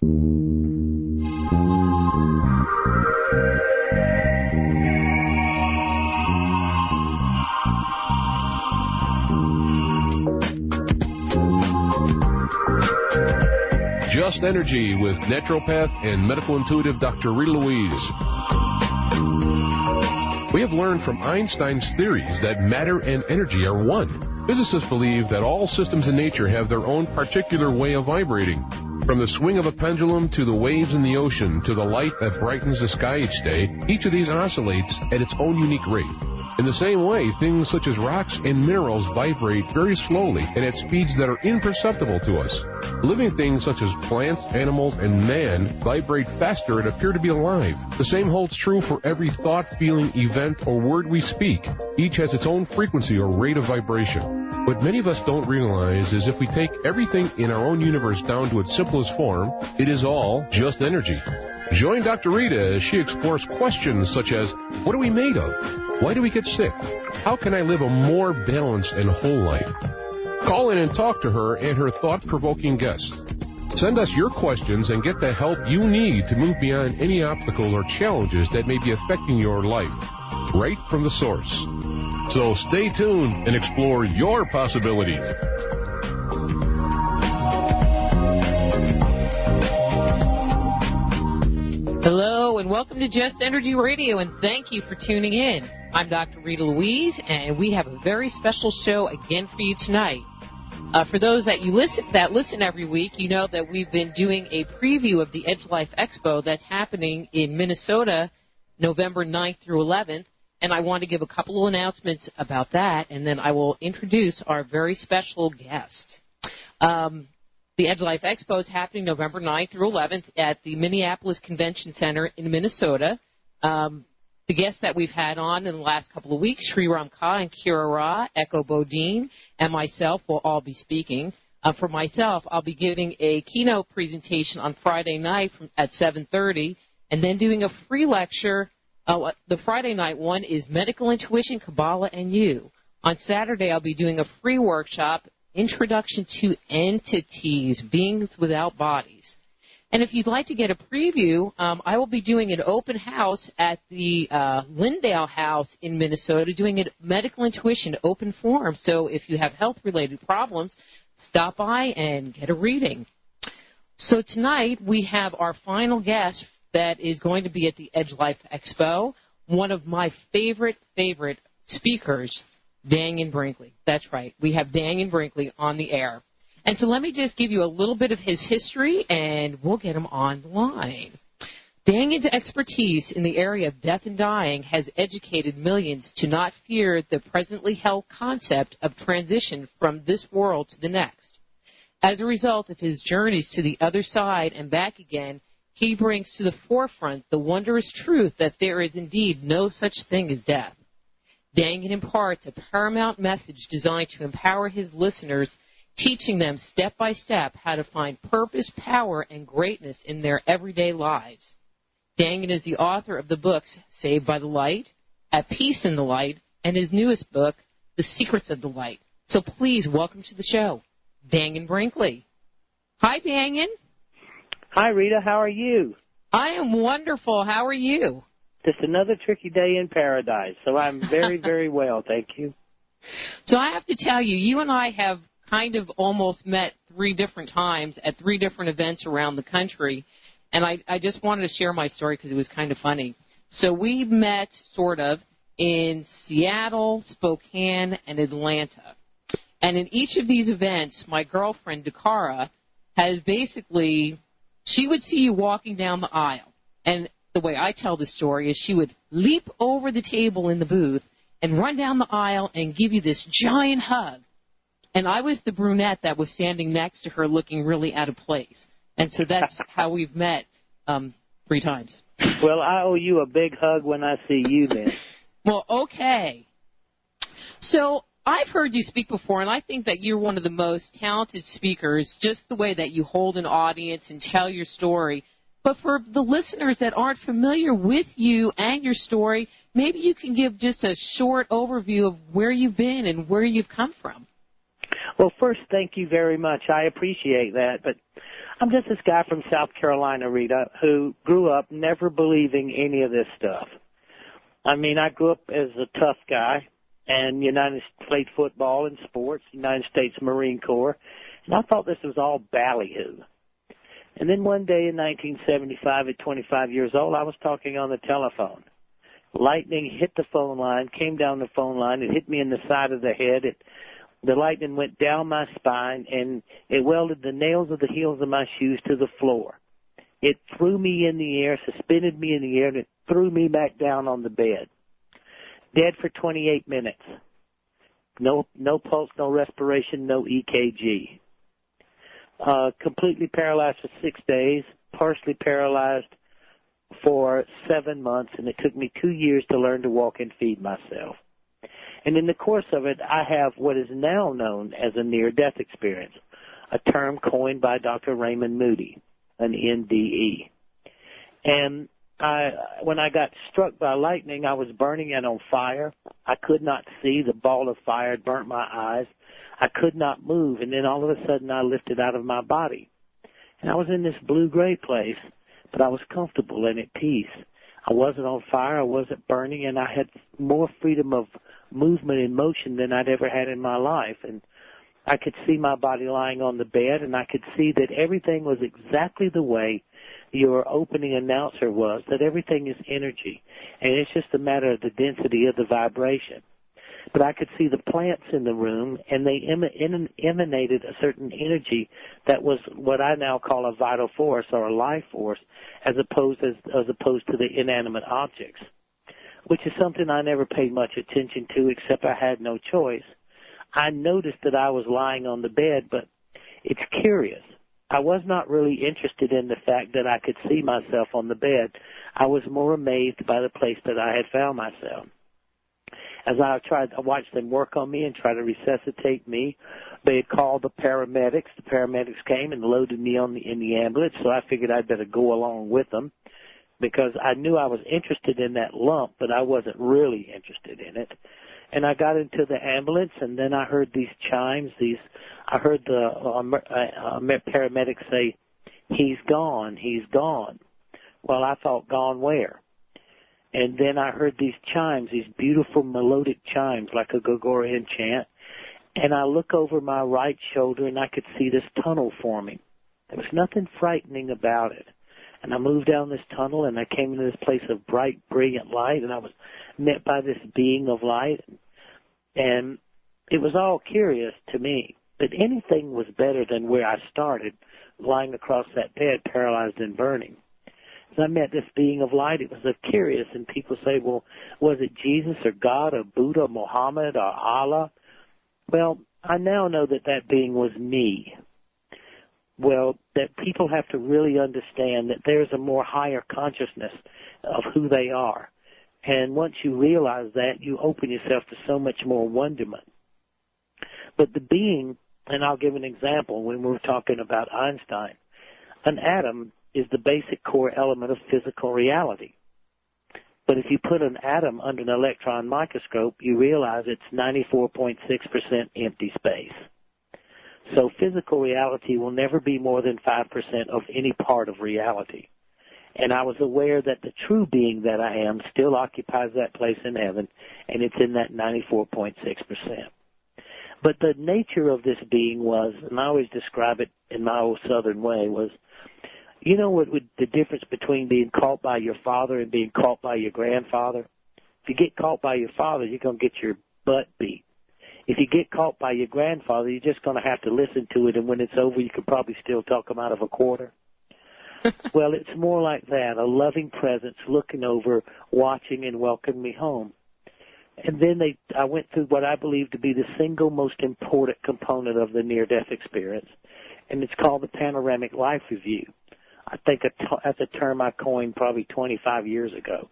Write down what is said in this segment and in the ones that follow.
Just Energy with naturopath and medical intuitive Dr. Rita Louise. We have learned from Einstein's theories that matter and energy are one. Physicists believe that all systems in nature have their own particular way of vibrating. From the swing of a pendulum to the waves in the ocean to the light that brightens the sky each day, each of these oscillates at its own unique rate. In the same way, things such as rocks and minerals vibrate very slowly and at speeds that are imperceptible to us. Living things such as plants, animals, and man vibrate faster and appear to be alive. The same holds true for every thought, feeling, event, or word we speak. Each has its own frequency or rate of vibration. What many of us don't realize is if we take everything in our own universe down to its simplest form, it is all just energy. Join Dr. Rita as she explores questions such as, what are we made of? Why do we get sick? How can I live a more balanced and whole life? Call in and talk to her and her thought-provoking guests. Send us your questions and get the help you need to move beyond any obstacles or challenges that may be affecting your life, right from the source. So stay tuned and explore your possibilities. Hello, and welcome to Just Energy Radio, and thank you for tuning in. I'm Dr. Rita Louise, and we have a very special show again for you tonight. For those that listen every week, you know that we've been doing a preview of the Edge Life Expo that's happening in Minnesota, November 9th through 11th, and I want to give a couple of announcements about that, and then I will introduce our very special guest. The Edge Life Expo is happening November 9th through 11th at the Minneapolis Convention Center in Minnesota. The guests that we've had on in the last couple of weeks, Sri Ram Ka and Kira Ra, Echo Bodine, and myself will all be speaking. For myself, I'll be giving a keynote presentation on Friday night at 7:30, and then doing a free lecture. The Friday night one is Medical Intuition, Kabbalah, and You. On Saturday, I'll be doing a free workshop, Introduction to Entities, Beings Without Bodies. And if you'd like to get a preview, I will be doing an open house at the Lindale House in Minnesota, doing a medical intuition open forum. So if you have health-related problems, stop by and get a reading. So tonight we have our final guest that is going to be at the Edge Life Expo, one of my favorite speakers, Dannion-Brinkley. That's right. We have Dannion-Brinkley on the air. And so let me just give you a little bit of his history, and we'll get him on the line. Dannion's expertise in the area of death and dying has educated millions to not fear the presently held concept of transition from this world to the next. As a result of his journeys to the other side and back again, he brings to the forefront the wondrous truth that there is indeed no such thing as death. Dannion imparts a paramount message designed to empower his listeners, teaching them step by step how to find purpose, power, and greatness in their everyday lives. Dannion is the author of the books Saved by the Light, At Peace in the Light, and his newest book, The Secrets of the Light. So please welcome to the show, Dannion-Brinkley. Hi, Dannion. Hi, Rita. How are you? I am wonderful. How are you? Just another tricky day in paradise, so I'm very, very well, thank you. So I have to tell you, you and I have kind of almost met 3 different times at 3 different events around the country, and I just wanted to share my story because it was kind of funny. So we met sort of in Seattle, Spokane, and Atlanta. And in each of these events, my girlfriend, Dakara, has basically, she would see you walking down the aisle, and the way I tell the story is she would leap over the table in the booth and run down the aisle and give you this giant hug. And I was the brunette that was standing next to her looking really out of place. And so that's how we've met 3 times. Well, I owe you a big hug when I see you then. Well, okay. So I've heard you speak before, and I think that you're one of the most talented speakers, just the way that you hold an audience and tell your story. But for the listeners that aren't familiar with you and your story, maybe you can give just a short overview of where you've been and where you've come from. Well, first, thank you very much. I appreciate that. But I'm just this guy from South Carolina, Rita, who grew up never believing any of this stuff. I mean, I grew up as a tough guy and played football and sports, United States Marine Corps, and I thought this was all ballyhoo. And then one day in 1975, at 25 years old, I was talking on the telephone. Lightning hit the phone line, came down the phone line, it hit me in the side of the head. The lightning went down my spine, and it welded the nails of the heels of my shoes to the floor. It threw me in the air, suspended me in the air, and it threw me back down on the bed. Dead for 28 minutes. No pulse, no respiration, no EKG. Completely paralyzed for 6 days, partially paralyzed for 7 months, and it took me 2 years to learn to walk and feed myself. And in the course of it, I have what is now known as a near-death experience, a term coined by Dr. Raymond Moody, an NDE. And when I got struck by lightning, I was burning and on fire. I could not see. The ball of fire had burnt my eyes. I could not move, and then all of a sudden I lifted out of my body. And I was in this blue-gray place, but I was comfortable and at peace. I wasn't on fire, I wasn't burning, and I had more freedom of movement and motion than I'd ever had in my life. And I could see my body lying on the bed, and I could see that everything was exactly the way your opening announcer was, that everything is energy, and it's just a matter of the density of the vibration. But I could see the plants in the room, and they emanated a certain energy that was what I now call a vital force or a life force, as opposed to the inanimate objects, which is something I never paid much attention to, except I had no choice. I noticed that I was lying on the bed, but it's curious. I was not really interested in the fact that I could see myself on the bed. I was more amazed by the place that I had found myself. As I watched them work on me and try to resuscitate me, they had called the paramedics. The paramedics came and loaded me in the ambulance, so I figured I'd better go along with them because I knew I was interested in that lump, but I wasn't really interested in it. And I got into the ambulance, and then I heard these chimes. I heard the paramedics say, "He's gone, he's gone." Well, I thought, gone where? And then I heard these chimes, these beautiful melodic chimes like a Gregorian chant. And I look over my right shoulder, and I could see this tunnel forming. There was nothing frightening about it. And I moved down this tunnel, and I came into this place of bright, brilliant light, and I was met by this being of light. And it was all curious to me. But anything was better than where I started, lying across that bed, paralyzed and burning. As I met this being of light, it was curious, and people say, well, was it Jesus or God or Buddha, Muhammad or Allah? Well, I now know that that being was me. Well, that people have to really understand that there's a more higher consciousness of who they are. And once you realize that, you open yourself to so much more wonderment. But the being, and I'll give an example when we're talking about Einstein, an atom is the basic core element of physical reality. But if you put an atom under an electron microscope, you realize it's 94.6% empty space. So physical reality will never be more than 5% of any part of reality. And I was aware that the true being that I am still occupies that place in heaven, and it's in that 94.6%. But the nature of this being was, and I always describe it in my old Southern way, was, you know what the difference between being caught by your father and being caught by your grandfather? If you get caught by your father, you're going to get your butt beat. If you get caught by your grandfather, you're just going to have to listen to it, and when it's over, you could probably still talk him out of a quarter. Well, it's more like that, a loving presence looking over, watching, and welcoming me home. And then I went through what I believe to be the single most important component of the near-death experience, and it's called the panoramic life review. I think that's a term I coined probably 25 years ago.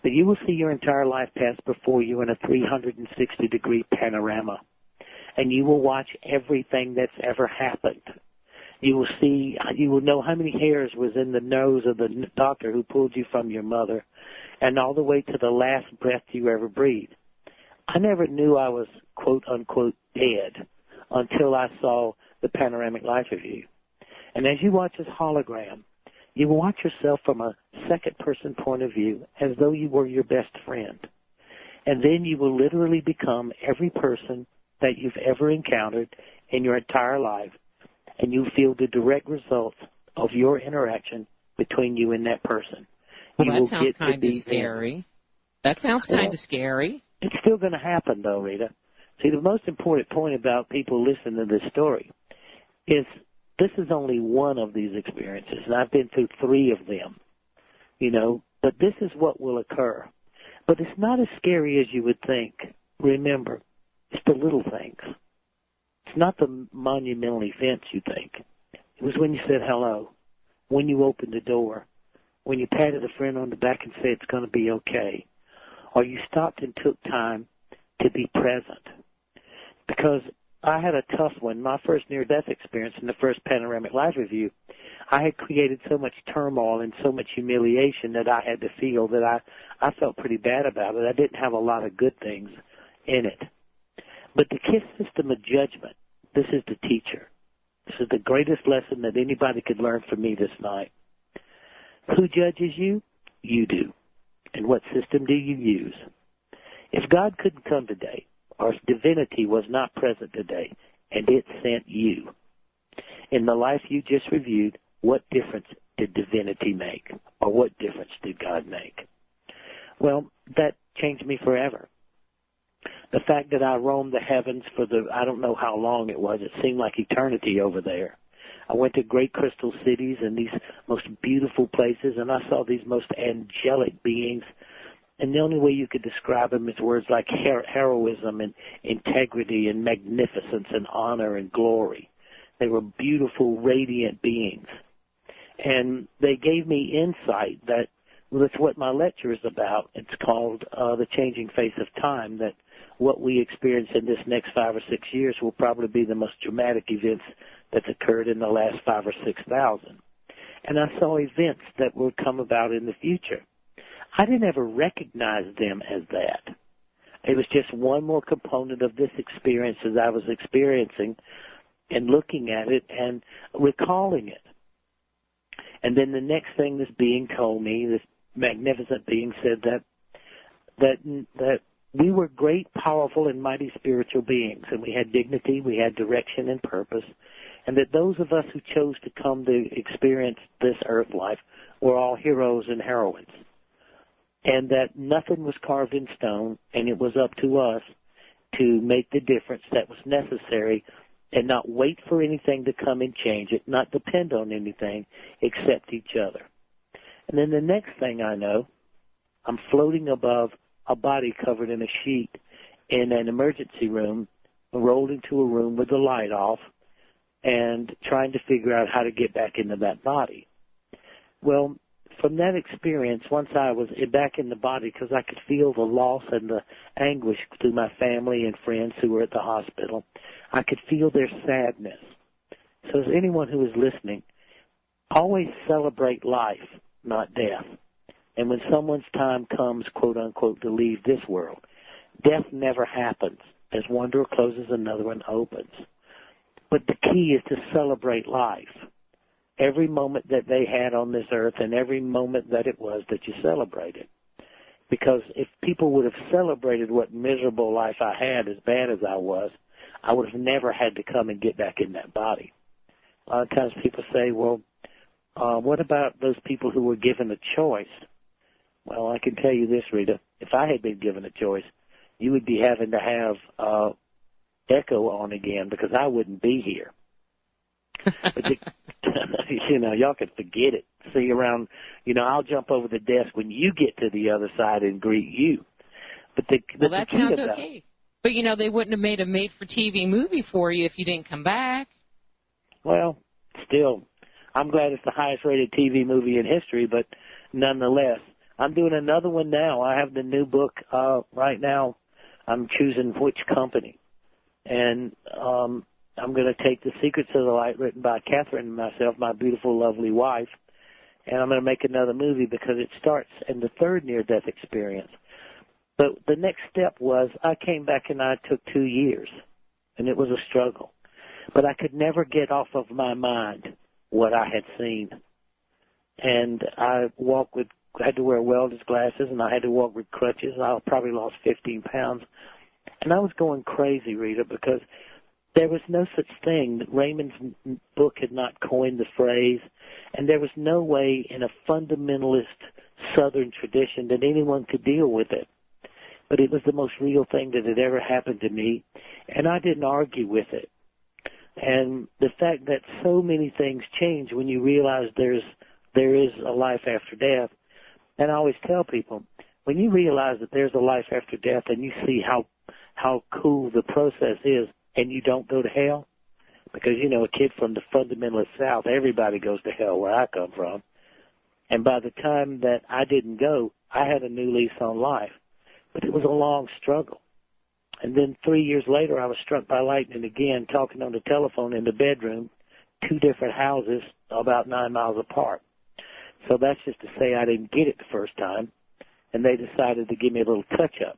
But you will see your entire life pass before you in a 360-degree panorama, and you will watch everything that's ever happened. You will know how many hairs was in the nose of the doctor who pulled you from your mother, and all the way to the last breath you ever breathed. I never knew I was, quote, unquote, dead until I saw the panoramic life review. And as you watch this hologram, you will watch yourself from a second-person point of view as though you were your best friend. And then you will literally become every person that you've ever encountered in your entire life, and you'll feel the direct results of your interaction between you and that person. Well, that sounds kind of scary. That sounds kind of scary. It's still going to happen, though, Rita. See, the most important point about people listening to this story is this is only one of these experiences, and I've been through 3 of them, but this is what will occur. But it's not as scary as you would think. Remember, it's the little things. It's not the monumental events you think. It was when you said hello, when you opened the door, when you patted a friend on the back and said it's going to be okay, or you stopped and took time to be present. Because I had a tough one. My first near-death experience in the first Panoramic Live Review, I had created so much turmoil and so much humiliation that I had to feel that I felt pretty bad about it. I didn't have a lot of good things in it. But the KISS system of judgment, this is the teacher. This is the greatest lesson that anybody could learn from me this night. Who judges you? You do. And what system do you use? If God couldn't come today, or if divinity was not present today, and it sent you, in the life you just reviewed, what difference did divinity make? Or what difference did God make? Well, that changed me forever. The fact that I roamed the heavens for I don't know how long it was. It seemed like eternity over there. I went to great crystal cities and these most beautiful places, and I saw these most angelic beings. And the only way you could describe them is words like heroism and integrity and magnificence and honor and glory. They were beautiful, radiant beings. And they gave me insight that's what my lecture is about. It's called The Changing Face of Time, that what we experience in this next 5 or 6 years will probably be the most dramatic events that's occurred in the last 5 or 6,000. And I saw events that will come about in the future. I didn't ever recognize them as that. It was just one more component of this experience as I was experiencing and looking at it and recalling it. And then the next thing this being told me, this magnificent being, said that we were great, powerful, and mighty spiritual beings, and we had dignity, we had direction and purpose, and that those of us who chose to come to experience this earth life were all heroes and heroines, and that nothing was carved in stone, and it was up to us to make the difference that was necessary and not wait for anything to come and change it, not depend on anything except each other. And then the next thing I know, I'm floating above a body covered in a sheet in an emergency room, rolled into a room with the light off, and trying to figure out how to get back into that body. Well, from that experience, once I was back in the body, because I could feel the loss and the anguish through my family and friends who were at the hospital, I could feel their sadness. So as anyone who is listening, always celebrate life, not death. And when someone's time comes, quote unquote, to leave this world, death never happens. As one door closes, another one opens. But the key is to celebrate life. Every moment that they had on this earth and every moment that it was that you celebrated. Because if people would have celebrated what miserable life I had, as bad as I was, I would have never had to come and get back in that body. A lot of times people say, well, what about those people who were given a choice? Well, I can tell you this, Rita. If I had been given a choice, you would be having to have echo on again because I wouldn't be here. But y'all can forget it. See you around, I'll jump over the desk when you get to the other side and greet you. But that sounds okay. But, they wouldn't have made a made-for-TV movie for you if you didn't come back. Well, still, I'm glad it's the highest-rated TV movie in history, but nonetheless, I'm doing another one now. I have the new book right now. I'm choosing which company. And I'm going to take The Secrets of the Light, written by Catherine and myself, my beautiful, lovely wife, and I'm going to make another movie because it starts in the third near-death experience. But the next step was I came back and I took 2 years, and it was a struggle. But I could never get off of my mind what I had seen. And I had to wear welder's glasses, and I had to walk with crutches. I probably lost 15 pounds. And I was going crazy, Rita, because there was no such thing. Raymond's book had not coined the phrase, and there was no way in a fundamentalist Southern tradition that anyone could deal with it. But it was the most real thing that had ever happened to me, and I didn't argue with it. And the fact that so many things change when you realize there is a life after death, and I always tell people, when you realize that there's a life after death and you see how cool the process is, and you don't go to hell, because, you know, a kid from the fundamentalist South, everybody goes to hell where I come from. And by the time that I didn't go, I had a new lease on life. But it was a long struggle. And then 3 years later, I was struck by lightning again, talking on the telephone in the bedroom, 2 different houses about 9 miles apart. So that's just to say I didn't get it the first time, and they decided to give me a little touch-up.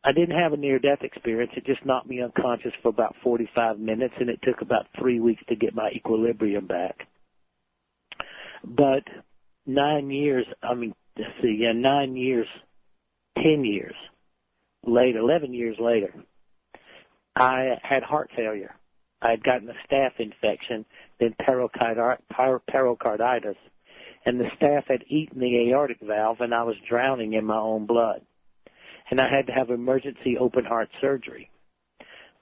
I didn't have a near-death experience. It just knocked me unconscious for about 45 minutes, and it took about 3 weeks to get my equilibrium back. But 9 years, 10 years later, 11 years later, I had heart failure. I had gotten a staph infection, then pericarditis, and the staph had eaten the aortic valve, and I was drowning in my own blood. And I had to have emergency open heart surgery.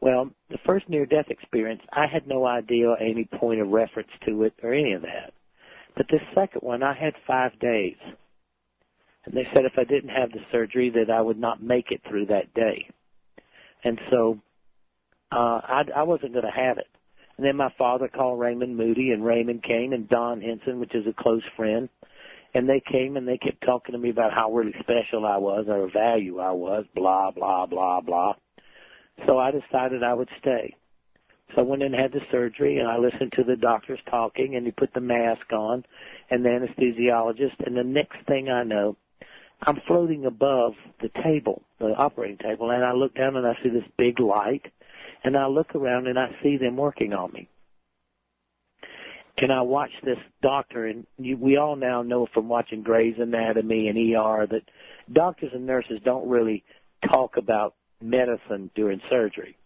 Well, the first near-death experience, I had no idea any point of reference to it or any of that. But this second one, I had 5 days. And they said if I didn't have the surgery that I would not make it through that day. And so I wasn't going to have it. And then my father called Raymond Moody, and Raymond came, and Don Henson, which is a close friend. And they came, and they kept talking to me about how really special I was, or value I was, blah, blah, blah, blah. So I decided I would stay. So I went and had the surgery, and I listened to the doctors talking, and he put the mask on, and the anesthesiologist. And the next thing I know, I'm floating above the table, the operating table, and I look down, and I see this big light, and I look around, and I see them working on me. And I watched this doctor, and we all now know from watching Grey's Anatomy and ER that doctors and nurses don't really talk about medicine during surgery.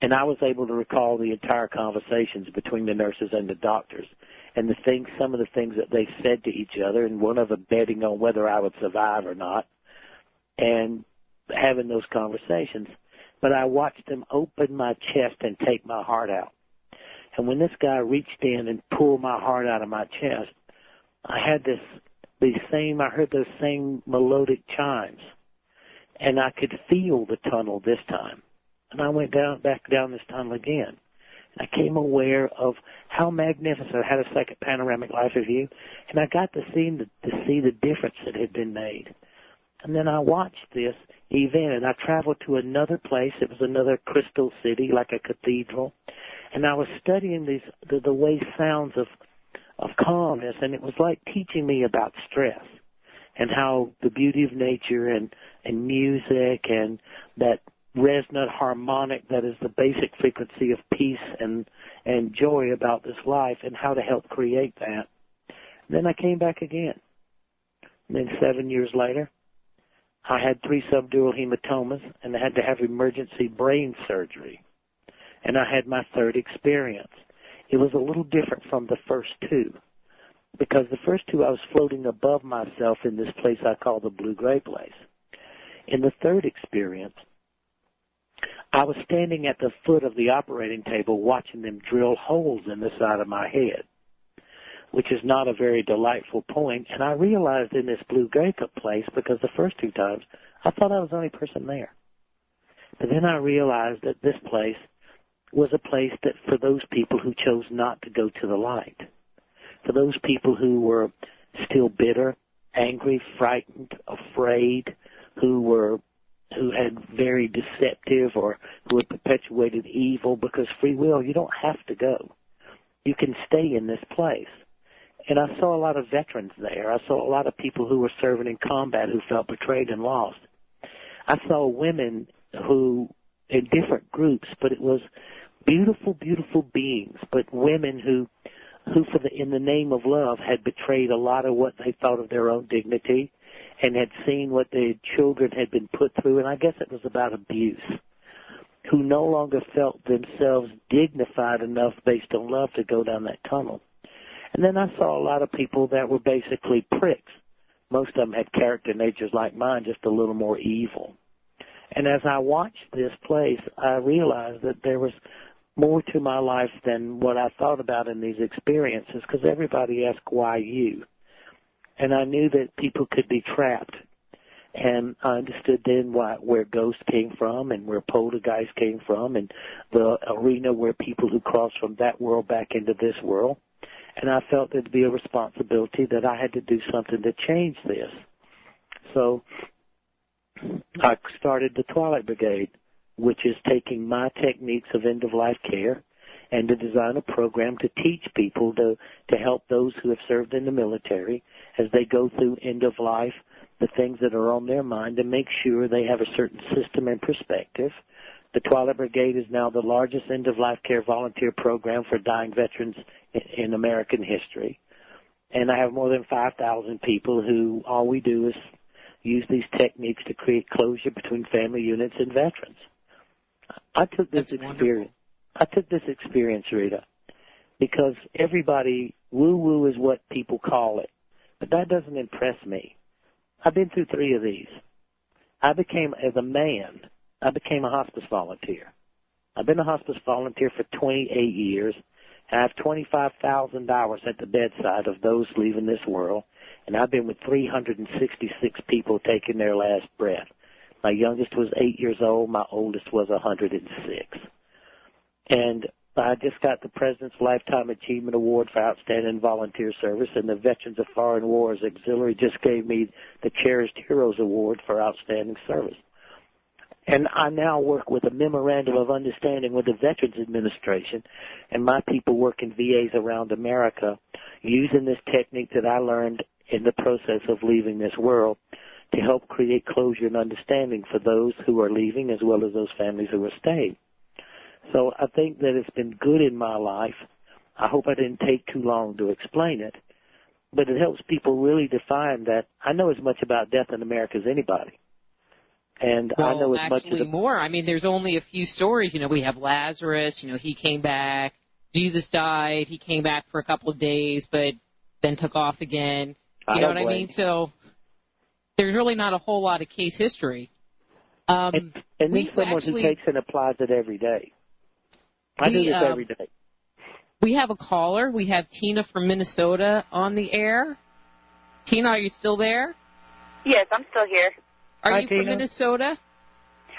And I was able to recall the entire conversations between the nurses and the doctors, and some of the things that they said to each other, and one of them betting on whether I would survive or not, and having those conversations. But I watched them open my chest and take my heart out. And when this guy reached in and pulled my heart out of my chest, I had I heard those same melodic chimes, and I could feel the tunnel this time. And I went back down this tunnel again. And I came aware of how magnificent. I had a second panoramic life review, and I got to see the difference that had been made. And then I watched this event, and I traveled to another place. It was another crystal city, like a cathedral. And I was studying the way sounds of calmness, and it was like teaching me about stress and how the beauty of nature and music and that resonant harmonic that is the basic frequency of peace and joy about this life, and how to help create that. And then I came back again. And then 7 years later, I had 3 subdural hematomas, and I had to have emergency brain surgery. And I had my third experience. It was a little different from the first 2, because the first 2 I was floating above myself in this place I call the blue-gray place. In the third experience, I was standing at the foot of the operating table watching them drill holes in the side of my head, which is not a very delightful point. And I realized in this blue-gray place, because the first 2 times I thought I was the only person there. But then I realized that this place was a place that for those people who chose not to go to the light, for those people who were still bitter, angry, frightened, afraid, who had very deceptive or who had perpetuated evil, because free will, you don't have to go. You can stay in this place. And I saw a lot of veterans there. I saw a lot of people who were serving in combat who felt betrayed and lost. I saw women who, in different groups, but it was beautiful, beautiful beings, but women who who, in the name of love, had betrayed a lot of what they thought of their own dignity and had seen what their children had been put through, and I guess it was about abuse, who no longer felt themselves dignified enough based on love to go down that tunnel. And then I saw a lot of people that were basically pricks. Most of them had character natures like mine, just a little more evil. And as I watched this place, I realized that there was more to my life than what I thought about in these experiences, because everybody asked, why you? And I knew that people could be trapped. And I understood then where ghosts came from and where poltergeist came from and the arena where people who crossed from that world back into this world. And I felt there'd be a responsibility that I had to do something to change this. So I started the Twilight Brigade, which is taking my techniques of end-of-life care and to design a program to teach people to help those who have served in the military as they go through end-of-life, the things that are on their mind, to make sure they have a certain system and perspective. The Twilight Brigade is now the largest end-of-life care volunteer program for dying veterans in American history. And I have more than 5,000 people who all we do is use these techniques to create closure between family units and veterans. I took this experience, Rita, because everybody, woo-woo is what people call it, but that doesn't impress me. I've been through 3 of these. As a man, I became a hospice volunteer. I've been a hospice volunteer for 28 years, and I have 25,000 hours at the bedside of those leaving this world, and I've been with 366 people taking their last breath. My youngest was 8 years old. My oldest was 106. And I just got the President's Lifetime Achievement Award for Outstanding Volunteer Service, and the Veterans of Foreign Wars Auxiliary just gave me the Cherished Heroes Award for Outstanding Service. And I now work with a memorandum of understanding with the Veterans Administration, and my people work in VAs around America using this technique that I learned in the process of leaving this world to help create closure and understanding for those who are leaving as well as those families who are staying. So I think that it's been good in my life. I hope I didn't take too long to explain it, but it helps people really define that I know as much about death in America as anybody. And well, I know as much as more. I mean, there's only a few stories. We have Lazarus. He came back. Jesus died. He came back for a couple of days, but then took off again. You know what I mean? So there's really not a whole lot of case history. And then someone who takes and applies it every day. I do this every day. We have a caller. We have Tina from Minnesota on the air. Tina, are you still there? Yes, I'm still here. Are you from Minnesota?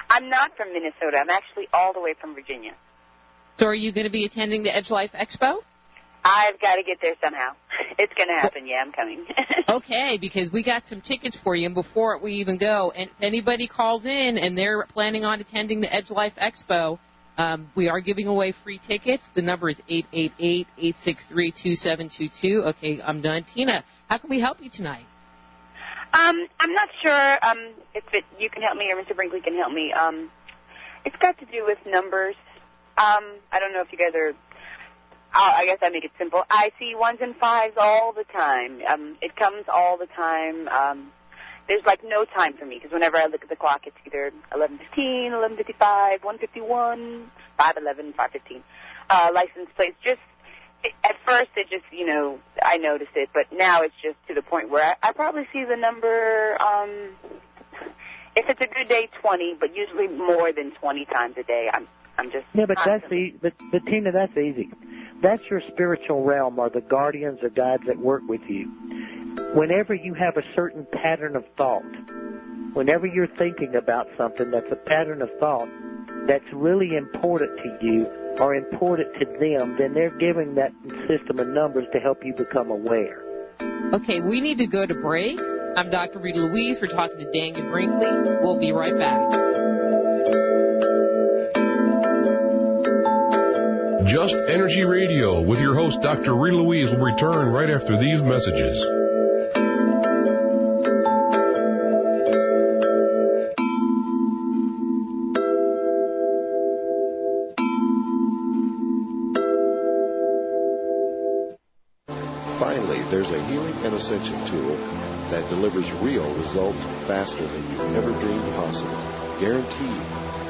I'm not from Minnesota. I'm actually all the way from Virginia. So are you going to be attending the Edge Life Expo? I've got to get there somehow. It's going to happen. Yeah, I'm coming. Okay, because we got some tickets for you before we even go. And if anybody calls in and they're planning on attending the Edge Life Expo, we are giving away free tickets. The number is 888-863-2722. Okay, I'm done. Tina, how can we help you tonight? I'm not sure if you can help me or Mr. Brinkley can help me. It's got to do with numbers. I don't know if you guys are... I guess I make it simple. I see 1s and 5s all the time. It comes all the time. There's like no time for me because whenever I look at the clock, it's either 11:15, 11:55, 1:51, 5:11, 5:15. License plates. Just at first, it just I noticed it, but now it's just to the point where I probably see the number. If it's a good day, 20, but usually more than 20 times a day. I'm just but but Tina, that's easy. That's your spiritual realm, or the guardians or guides that work with you. Whenever you have a certain pattern of thought, whenever you're thinking about something that's a pattern of thought that's really important to you or important to them, then they're giving that system of numbers to help you become aware. Okay, we need to go to break. I'm Dr. Rita Louise. We're talking to Dannion-Brinkley. We'll be right back. Just Energy Radio with your host, Dr. Rita Louise, will return right after these messages. there's a healing and ascension tool that delivers real results faster than you ever dreamed possible. Guaranteed.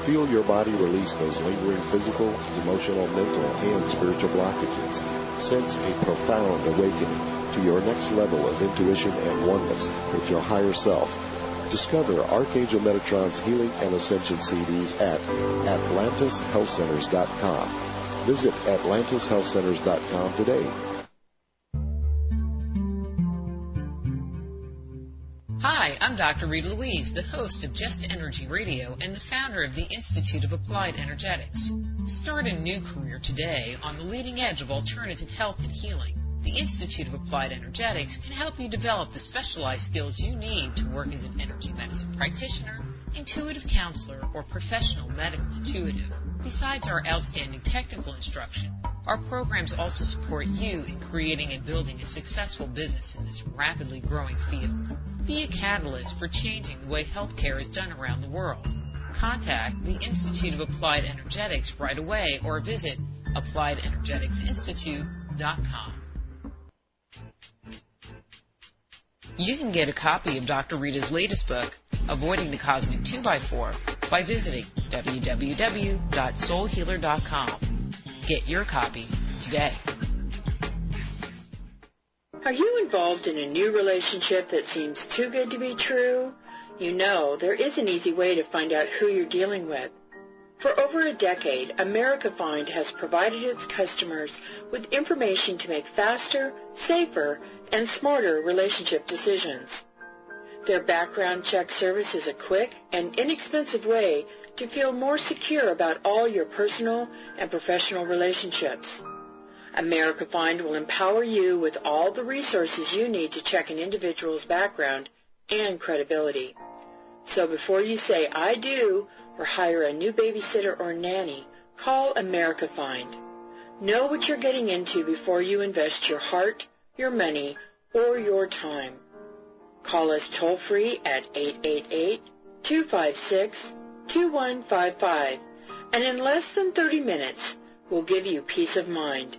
Feel your body release those lingering physical, emotional, mental, and spiritual blockages. Sense a profound awakening to your next level of intuition and oneness with your higher self. Discover Archangel Metatron's Healing and Ascension CDs at AtlantisHealthCenters.com. Visit AtlantisHealthCenters.com today. Hi, I'm Dr. Rita Louise, the host of Just Energy Radio and the founder of the Institute of Applied Energetics. Start a new career today on the leading edge of alternative health and healing. The Institute of Applied Energetics can help you develop the specialized skills you need to work as an energy medicine practitioner, intuitive counselor, or professional medical intuitive. Besides our outstanding technical instruction, our programs also support you in creating and building a successful business in this rapidly growing field. Be a catalyst for changing the way healthcare is done around the world. Contact the Institute of Applied Energetics right away or visit AppliedEnergeticsInstitute.com. You can get a copy of Dr. Rita's latest book, Avoiding the Cosmic 2x4, by visiting www.soulhealer.com. Get your copy today. Are you involved in a new relationship that seems too good to be true? You know, there is an easy way to find out who you're dealing with. For over a decade, America Find has provided its customers with information to make faster, safer, and smarter relationship decisions. Their background check service is a quick and inexpensive way to feel more secure about all your personal and professional relationships. America Find will empower you with all the resources you need to check an individual's background and credibility. So before you say, I do, or hire a new babysitter or nanny, call America Find. Know what you're getting into before you invest your heart, your money, or your time. Call us toll-free at 888-256-2155, and in less than 30 minutes, we'll give you peace of mind.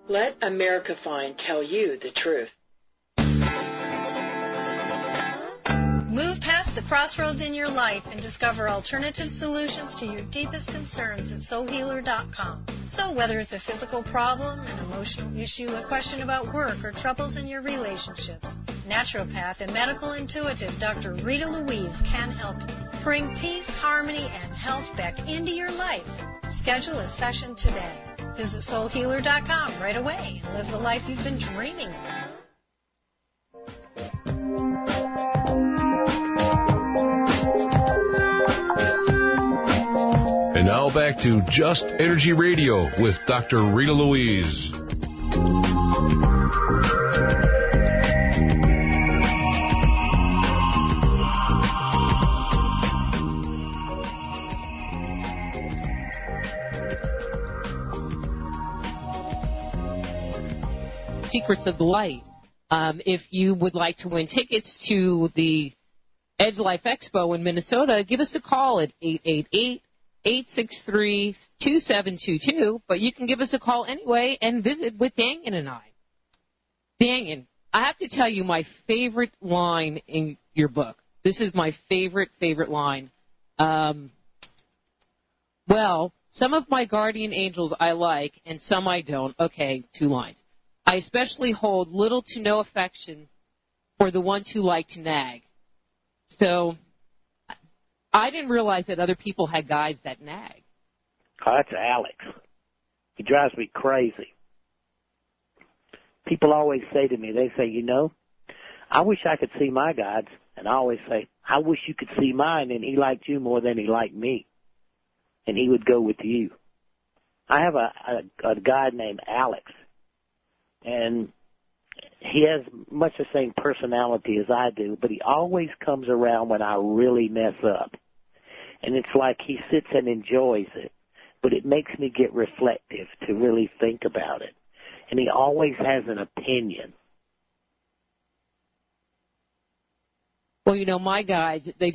Let America Find tell you the truth. Move past the crossroads in your life and discover alternative solutions to your deepest concerns at soulhealer.com. So whether it's a physical problem, an emotional issue, a question about work, or troubles in your relationships, naturopath and medical intuitive Dr. Rita Louise can help you. Bring peace, harmony, and health back into your life. Schedule a session today. Visit soulhealer.com right away and live the life you've been dreaming of. And now back to Just Energy Radio with Dr. Rita Louise. Secrets of the Light. If you would like to win tickets to the Edge Life Expo in Minnesota, give us a call at 888-863-2722, but you can give us a call anyway and visit with Dannion and I. Dannion, I have to tell you my favorite line in your book. This is my favorite line. Well, some of my guardian angels I like, and some I don't. Okay, 2 lines. I especially hold little to no affection for the ones who like to nag. So I didn't realize that other people had guys that nag. Oh, that's Alex. He drives me crazy. People always say to me, they say, you know, I wish I could see my guides. And I always say, I wish you could see mine, and he liked you more than he liked me. And he would go with you. I have a guide named Alex. And he has much the same personality as I do, but he always comes around when I really mess up. And it's like he sits and enjoys it, but it makes me get reflective to really think about it. And he always has an opinion. Well, you know, my guides, they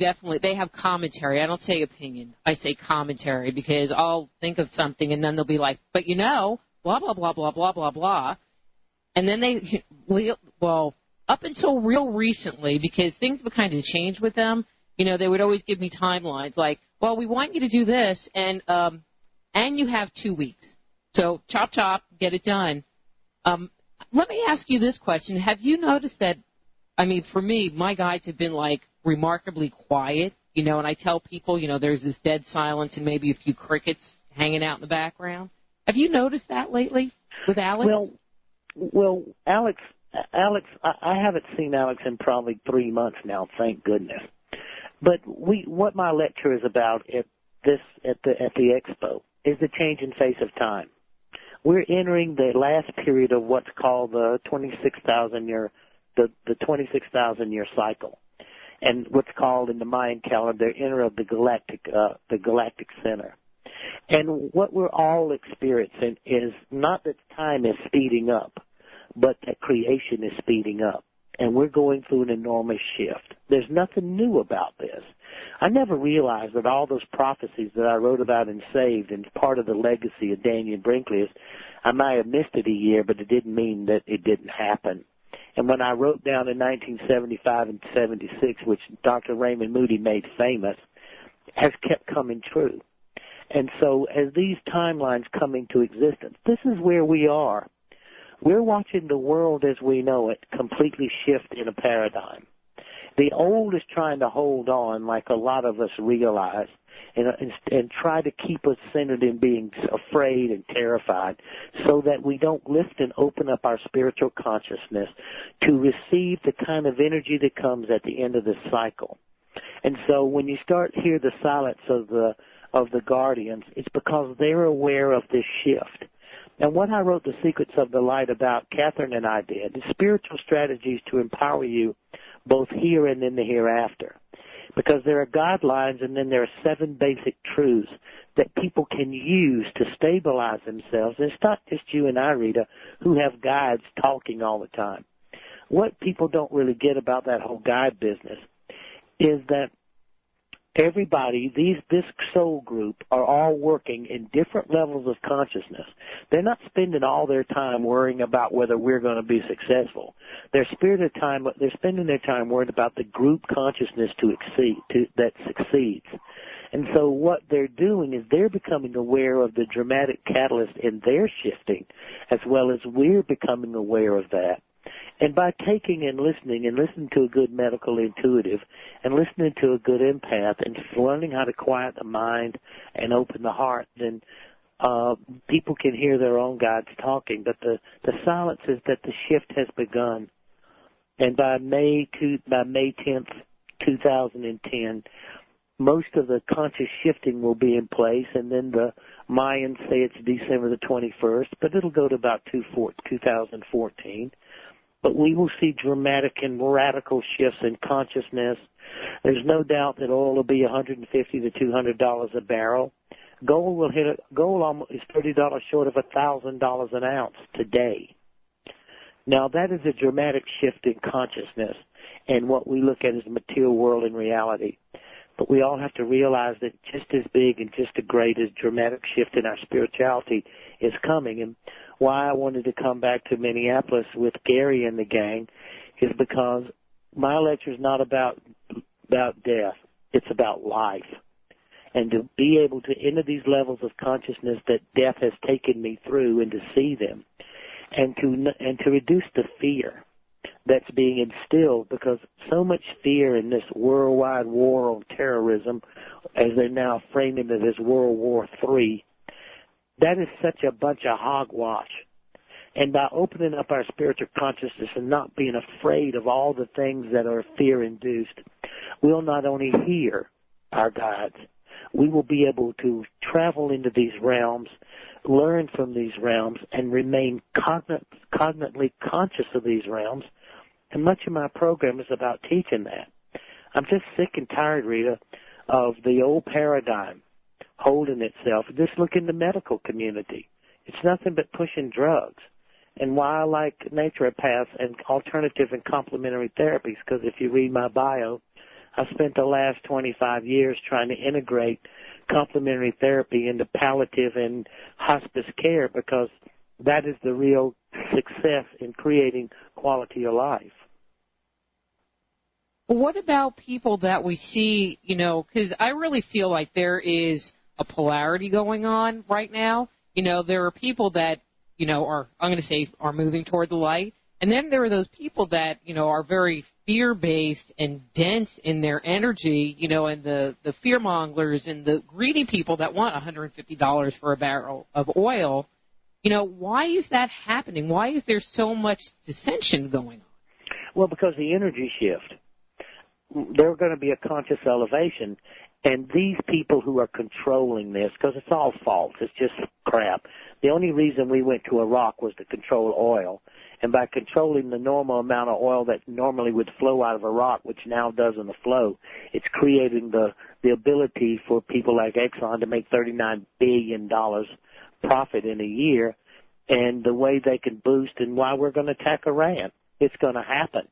have commentary. I don't say opinion. I say commentary because I'll think of something and then they'll be like, but you know, blah, blah, blah, blah, blah, blah, blah. And then up until real recently, because things have kind of changed with them, they would always give me timelines like, well, we want you to do this, and you have 2 weeks. So chop, chop, get it done. Let me ask you this question. Have you noticed that, for me, my guides have been, remarkably quiet, and I tell people, there's this dead silence and maybe a few crickets hanging out in the background. Have you noticed that lately with Alex? Well, Alex, I haven't seen Alex in probably 3 months now, thank goodness. But what my lecture is about at the expo is the change in face of time. We're entering the last period of what's called the 26,000-year the 26,000-year cycle, and what's called in the Mayan calendar the era of the galactic center. And what we're all experiencing is not that time is speeding up, but that creation is speeding up. And we're going through an enormous shift. There's nothing new about this. I never realized that all those prophecies that I wrote about and saved, and part of the legacy of Dannion-Brinkley is I might have missed it a year, but it didn't mean that it didn't happen. And when I wrote down in 1975 and 76, which Dr. Raymond Moody made famous, has kept coming true. And so as these timelines come into existence, this is where we are. We're watching the world as we know it completely shift in a paradigm. The old is trying to hold on, like a lot of us realize, and try to keep us centered in being afraid and terrified so that we don't lift and open up our spiritual consciousness to receive the kind of energy that comes at the end of this cycle. And so when you start to hear the silence of the guardians, it's because they're aware of this shift. And what I wrote The Secrets of the Light about, Catherine and I did, is spiritual strategies to empower you both here and in the hereafter. Because there are guidelines and then there are 7 basic truths that people can use to stabilize themselves. And it's not just you and I, Rita, who have guides talking all the time. What people don't really get about that whole guide business is that everybody, this soul group, are all working in different levels of consciousness. They're not spending all their time worrying about whether we're going to be successful. They're spending their time worried about the group consciousness that succeeds. And so what they're doing is they're becoming aware of the dramatic catalyst in their shifting, as well as we're becoming aware of that. And by taking and listening to a good medical intuitive and listening to a good empath and learning how to quiet the mind and open the heart, then people can hear their own guides talking. But the silence is that the shift has begun. And by May 10th, 2010, most of the conscious shifting will be in place, and then the Mayans say it's December the 21st, but it'll go to about 2014. But we will see dramatic and radical shifts in consciousness. There's no doubt that oil will be $150 to $200 a barrel. Gold is $30 short of $1,000 an ounce today. Now that is a dramatic shift in consciousness and what we look at as the material world in reality. But we all have to realize that just as big and just as great as dramatic shift in our spirituality is coming. And why I wanted to come back to Minneapolis with Gary and the gang is because my lecture is not about death. It's about life. And to be able to enter these levels of consciousness that death has taken me through and to see them and to reduce the fear that's being instilled, because so much fear in this worldwide war on terrorism, as they're now framing it as World War III, that is such a bunch of hogwash. And by opening up our spiritual consciousness and not being afraid of all the things that are fear-induced, we'll not only hear our guides, we will be able to travel into these realms, learn from these realms, and remain cognitively conscious of these realms. And much of my program is about teaching that. I'm just sick and tired, Rita, of the old paradigm holding itself. Just look in the medical community. It's nothing but pushing drugs. And why I like naturopaths and alternative and complementary therapies, because if you read my bio, I spent the last 25 years trying to integrate complementary therapy into palliative and hospice care, because that is the real success in creating quality of life. What about people that we see, because I really feel like there is a polarity going on right now. There are people that, are moving toward the light. And then there are those people that, are very fear-based and dense in their energy, and the fear-mongers and the greedy people that want $150 for a barrel of oil. Why is that happening? Why is there so much dissension going on? Well, because the energy shift. There's going to be a conscious elevation, and these people who are controlling this, because it's all false, it's just crap. The only reason we went to Iraq was to control oil, and by controlling the normal amount of oil that normally would flow out of Iraq, which now doesn't flow, it's creating the ability for people like Exxon to make $39 billion profit in a year, and the way they can boost and why we're going to attack Iran. It's going to happen.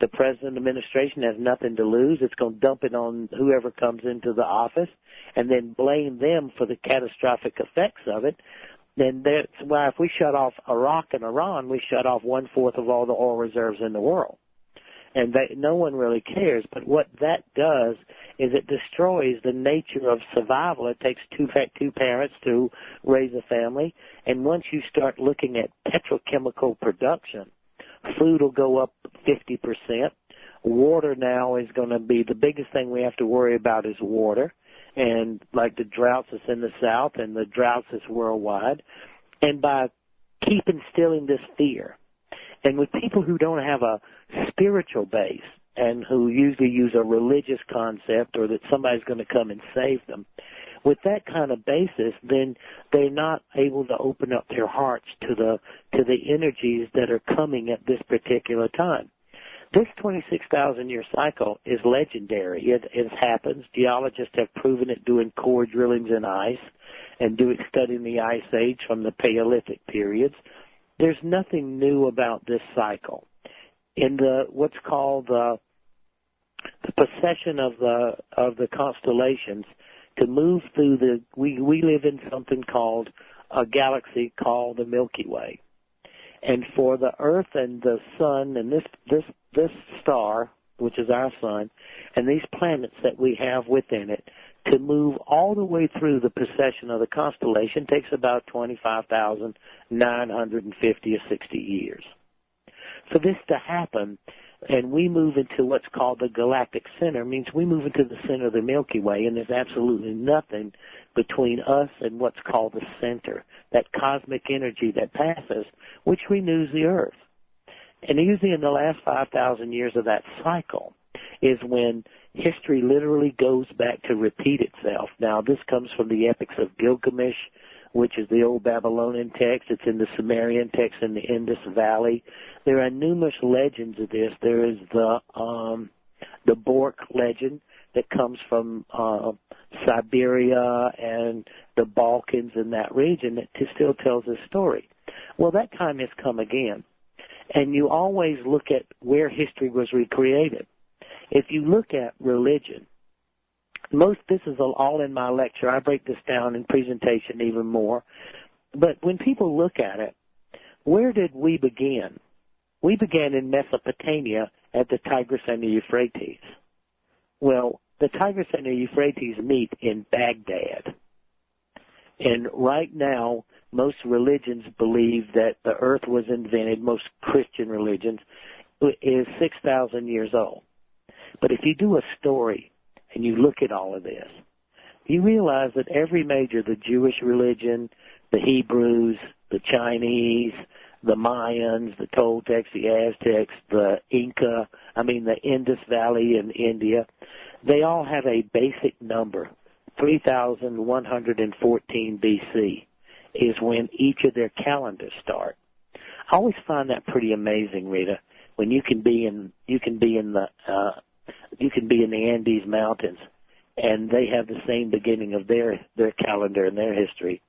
The president administration has nothing to lose. It's going to dump it on whoever comes into the office and then blame them for the catastrophic effects of it. Then that's why if we shut off Iraq and Iran, we shut off 1/4 of all the oil reserves in the world. And no one really cares. But what that does is it destroys the nature of survival. It takes two parents to raise a family. And once you start looking at petrochemical production, food will go up 50%. Water now is going to be the biggest thing we have to worry about is water, and like the droughts that's in the South and the droughts that's worldwide. And by instilling this fear, and with people who don't have a spiritual base and who usually use a religious concept or that somebody's going to come and save them, with that kind of basis, then they're not able to open up their hearts to the energies that are coming at this particular time. This 26,000-year cycle is legendary. It happens. Geologists have proven it doing core drillings in ice and studying the Ice Age from the Paleolithic periods. There's nothing new about this cycle. In what's called the procession of the constellations, to move through we live in something called a galaxy called the Milky Way. And for the Earth and the Sun and this star, which is our Sun, and these planets that we have within it, to move all the way through the procession of the constellation takes about 25,950 or 60 years. For this to happen, and we move into what's called the galactic center, means we move into the center of the Milky Way, and there's absolutely nothing between us and what's called the center, that cosmic energy that passes, which renews the Earth. And usually in the last 5,000 years of that cycle is when history literally goes back to repeat itself. Now, this comes from the epics of Gilgamesh, which is the old Babylonian text. It's in the Sumerian text in the Indus Valley. There are numerous legends of this. There is the Bork legend that comes from Siberia and the Balkans and that region that still tells this story. Well, that time has come again. And you always look at where history was recreated. If you look at religion, this is all in my lecture. I break this down in presentation even more. But when people look at it, where did we begin? We began in Mesopotamia at the Tigris and the Euphrates. Well, the Tigris and the Euphrates meet in Baghdad. And right now, most religions believe that the earth was invented, most Christian religions, is 6,000 years old. But if you do a story and you look at all of this, you realize that every major, the Jewish religion, the Hebrews, the Chinese, the Mayans, the Toltecs, the Aztecs, the the Indus Valley in India, they all have a basic number, 3,114 BC is when each of their calendars start. I always find that pretty amazing, Rita, when you can be in the Andes Mountains, and they have the same beginning of their calendar and their history,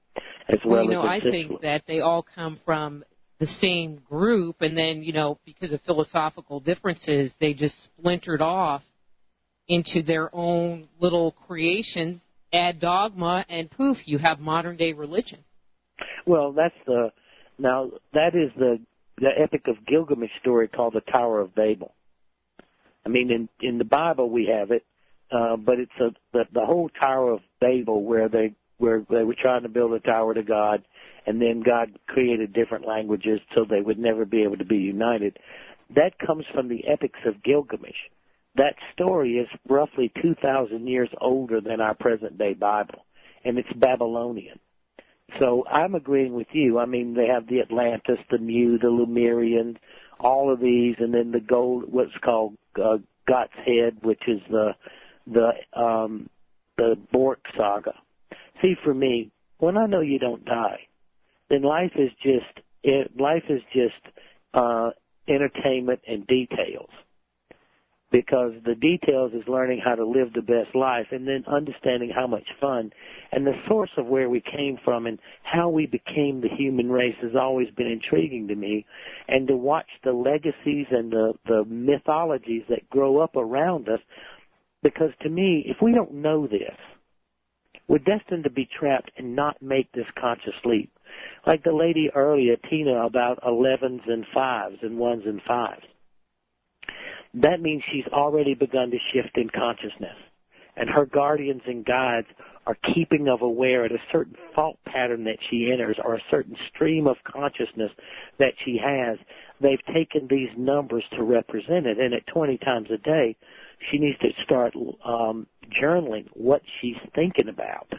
as well as I think that they all come from the same group, and then, because of philosophical differences, they just splintered off into their own little creations, add dogma, and poof, you have modern-day religion. Well, that's the Now, that is the Epic of Gilgamesh story called the Tower of Babel. I mean, in the Bible we have it, but it's the whole Tower of Babel where they were trying to build a tower to God, and then God created different languages so they would never be able to be united. That comes from the Epics of Gilgamesh. That story is roughly 2,000 years older than our present-day Bible, and it's Babylonian. So I'm agreeing with you. I mean, they have the Atlantis, the Mu, the Lemurian, all of these, and then the gold, what's called God's Head, which is the Bork saga. See, for me, when I know you don't die, then life is just entertainment and details. Because the details is learning how to live the best life and then understanding how much fun and the source of where we came from and how we became the human race has always been intriguing to me. And to watch the legacies and the mythologies that grow up around us, because to me, if we don't know this, we're destined to be trapped and not make this conscious leap. Like the lady earlier, Tina, about 11s and 5s and 1s and 5s. That means she's already begun to shift in consciousness. And her guardians and guides are keeping of aware at a certain thought pattern that she enters or a certain stream of consciousness that she has. They've taken these numbers to represent it. And at 20 times a day, she needs to start journaling what she's thinking about.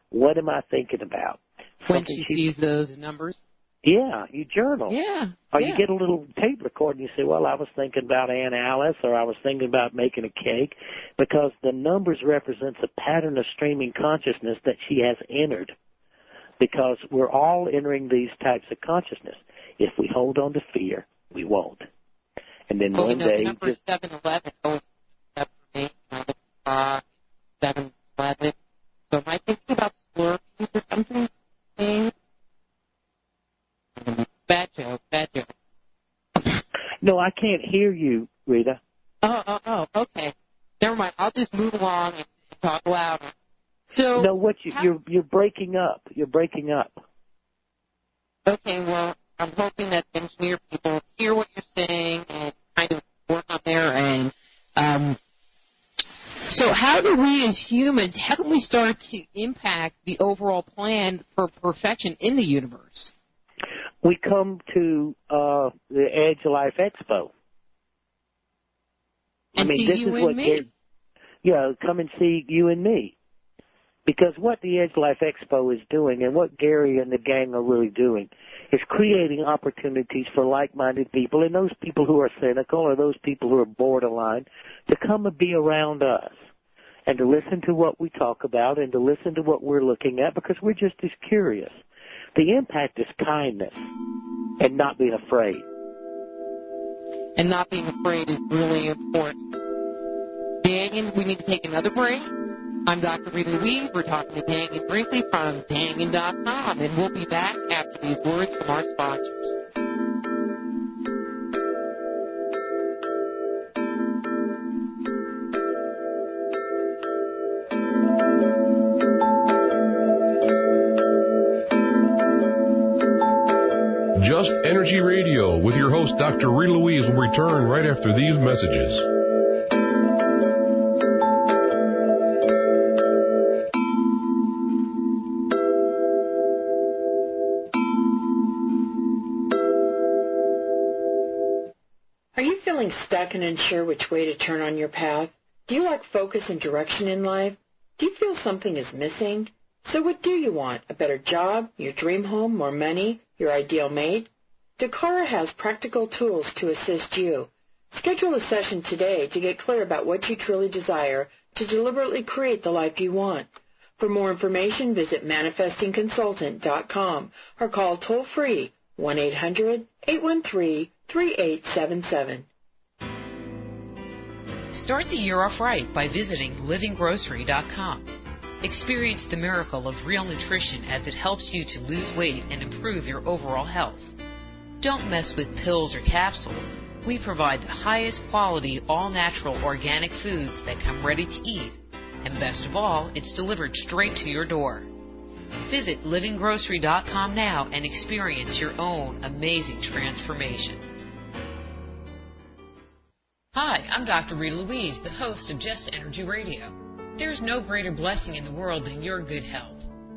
What am I thinking about? When she sees those numbers? Yeah, you journal. Yeah. Or you get a little tape recorder and you say, well, I was thinking about Aunt Alice or I was thinking about making a cake, because the numbers represents a pattern of streaming consciousness that she has entered, because we're all entering these types of consciousness. If we hold on to fear, we won't. And then one day... The number 711 always up for me. 711. So am I thinking about slurpees or something? Bad joke. No, I can't hear you, Rita. Oh, okay. Never mind. I'll just move along and talk louder. So no, you're breaking up. You're breaking up. Okay, well, I'm hoping that the engineer people hear what you're saying and kind of work on their end. So how do we as humans, how can we start to impact the overall plan for perfection in the universe? We come to the Edge Life Expo. And see you and me. Come and see you and me. Because what the Edge Life Expo is doing and what Gary and the gang are really doing is creating opportunities for like-minded people and those people who are cynical or those people who are borderline to come and be around us and to listen to what we talk about and to listen to what we're looking at, because we're just as curious. The impact is kindness and not being afraid. And not being afraid is really important. Dannion, we need to take another break. I'm Dr. Rita Louise. We're talking to Dannion-Brinkley from Dannion.com, and we'll be back after these words from our sponsors. Just Energy Radio with your host, Dr. Rita Louise, will return right after these messages. Are you feeling stuck and unsure which way to turn on your path? Do you lack focus and direction in life? Do you feel something is missing? So what do you want? A better job, your dream home, more money, your ideal mate? Dakara has practical tools to assist you. Schedule a session today to get clear about what you truly desire to deliberately create the life you want. For more information, visit manifestingconsultant.com or call toll-free 1-800-813-3877. Start the year off right by visiting livinggrocery.com. Experience the miracle of real nutrition as it helps you to lose weight and improve your overall health. Don't mess with pills or capsules. We provide the highest quality, all-natural organic foods that come ready to eat. And best of all, it's delivered straight to your door. Visit livinggrocery.com now and experience your own amazing transformation. Hi, I'm Dr. Rita Louise, the host of Just Energy Radio. There's no greater blessing in the world than your good health.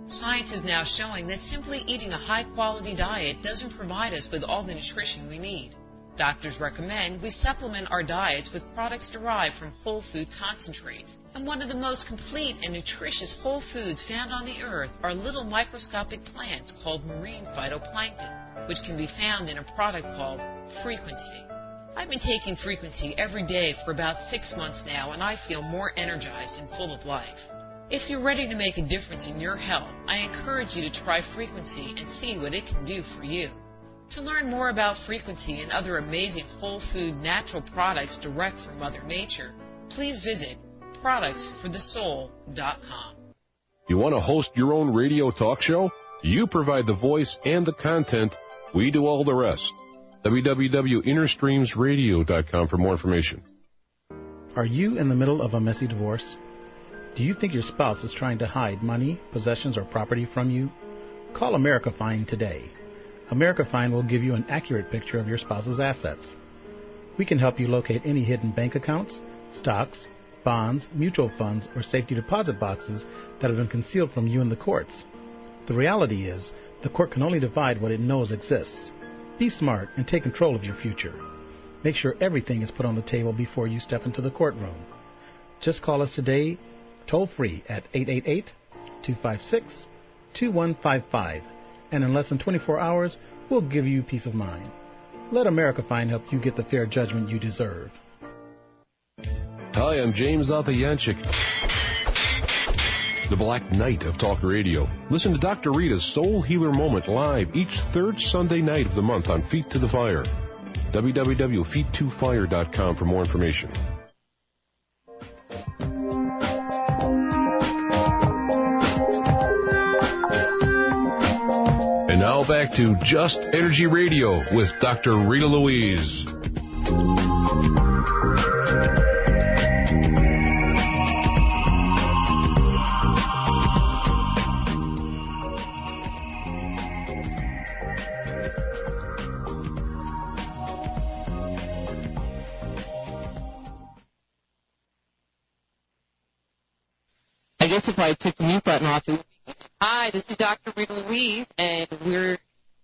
Science is now showing that simply eating a high-quality diet doesn't provide us with all the nutrition we need. Doctors recommend we supplement our diets with products derived from whole food concentrates. And one of the most complete and nutritious whole foods found on the earth are little microscopic plants called marine phytoplankton, which can be found in a product called Frequency. I've been taking Frequency every day for about 6 months now, and I feel more energized and full of life. If you're ready to make a difference in your health, I encourage you to try Frequency and see what it can do for you. To learn more about Frequency and other amazing whole food natural products direct from Mother Nature, please visit productsforthesoul.com. You want to host your own radio talk show? You provide the voice and the content. We do all the rest. www.innerstreamsradio.com for more information. Are you in the middle of a messy divorce? Do you think your spouse is trying to hide money, possessions, or property from you? Call America Fine today. America Fine will give you an accurate picture of your spouse's assets. We can help you locate any hidden bank accounts, stocks, bonds, mutual funds, or safety deposit boxes that have been concealed from you in the courts. The reality is, the court can only divide what it knows exists. Be smart and take control of your future. Make sure everything is put on the table before you step into the courtroom. Just call us today, toll-free at 888-256-2155, and in less than 24 hours, we'll give you peace of mind. Let America Fine help you get the fair judgment you deserve. Hi, I'm James Altayanchik, the Black Knight of Talk Radio. Listen to Dr. Rita's Soul Healer Moment live each third Sunday night of the month on Feet to the Fire. www.feet2fire.com for more information. And now back to Just Energy Radio with Dr. Rita Louise. I guess if I took the mute button off, it would be good. Hi, this is Dr. Rita Louise, and we're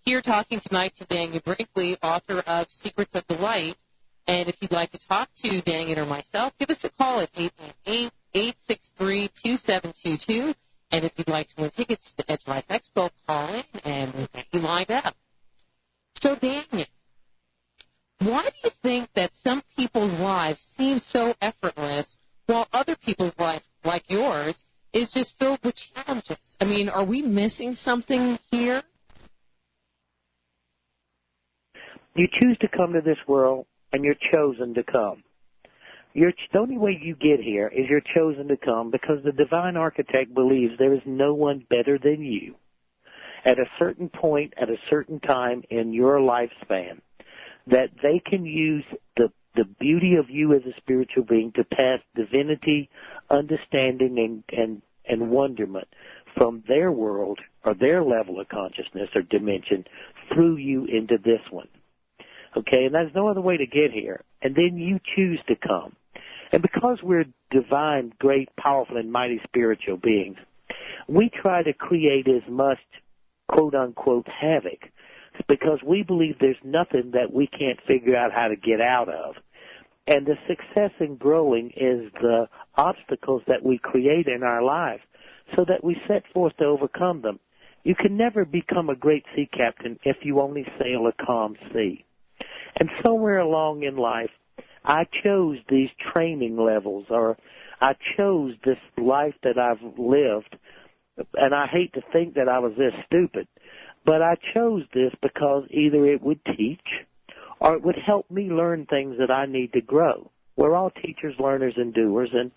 here talking tonight to Dannion-Brinkley, author of Secrets of the Light. And if you'd like to talk to Dannion or myself, give us a call at 888-863-2722. And if you'd like to win tickets to the Edge Life Expo, call in, and we'll get you lined up. So, Dannion, why do you think that some people's lives seem so effortless while other people's lives, like yours, is just filled with challenges? I mean, are we missing something here? You choose to come to this world, and you're chosen to come. The only way you get here is you're chosen to come because the divine architect believes there is no one better than you. At a certain point, at a certain time in your lifespan, that they can use the beauty of you as a spiritual being to pass divinity, understanding, and wonderment from their world or their level of consciousness or dimension through you into this one. Okay, and there's no other way to get here. And then you choose to come. And because we're divine, great, powerful, and mighty spiritual beings, we try to create as much, quote-unquote, havoc because we believe there's nothing that we can't figure out how to get out of. And the success in growing is the obstacles that we create in our life so that we set forth to overcome them. You can never become a great sea captain if you only sail a calm sea. And somewhere along in life, I chose these training levels, or I chose this life that I've lived, and I hate to think that I was this stupid, but I chose this because either it would teach or it would help me learn things that I need to grow. We're all teachers, learners, and doers, and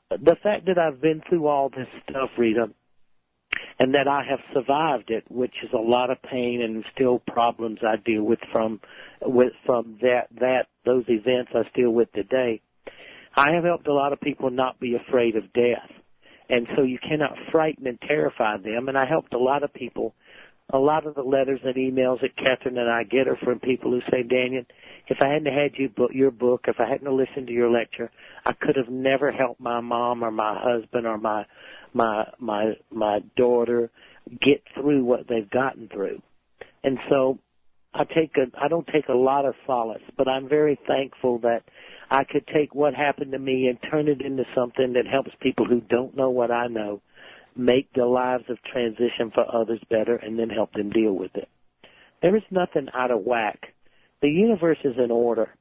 the fact that I've been through all this stuff, Rita, and that I have survived it, which is a lot of pain and still problems I deal with from those events I deal with today. I have helped a lot of people not be afraid of death. And so you cannot frighten and terrify them. And I helped a lot of people. A lot of the letters and emails that Catherine and I get are from people who say, Dannion, if I hadn't had your book, if I hadn't listened to your lecture, I could have never helped my mom or my husband or my daughter get through what they've gotten through. And so I don't take a lot of solace, but I'm very thankful that I could take what happened to me and turn it into something that helps people who don't know what I know make the lives of transition for others better and then help them deal with it. There is nothing out of whack. The universe is in order,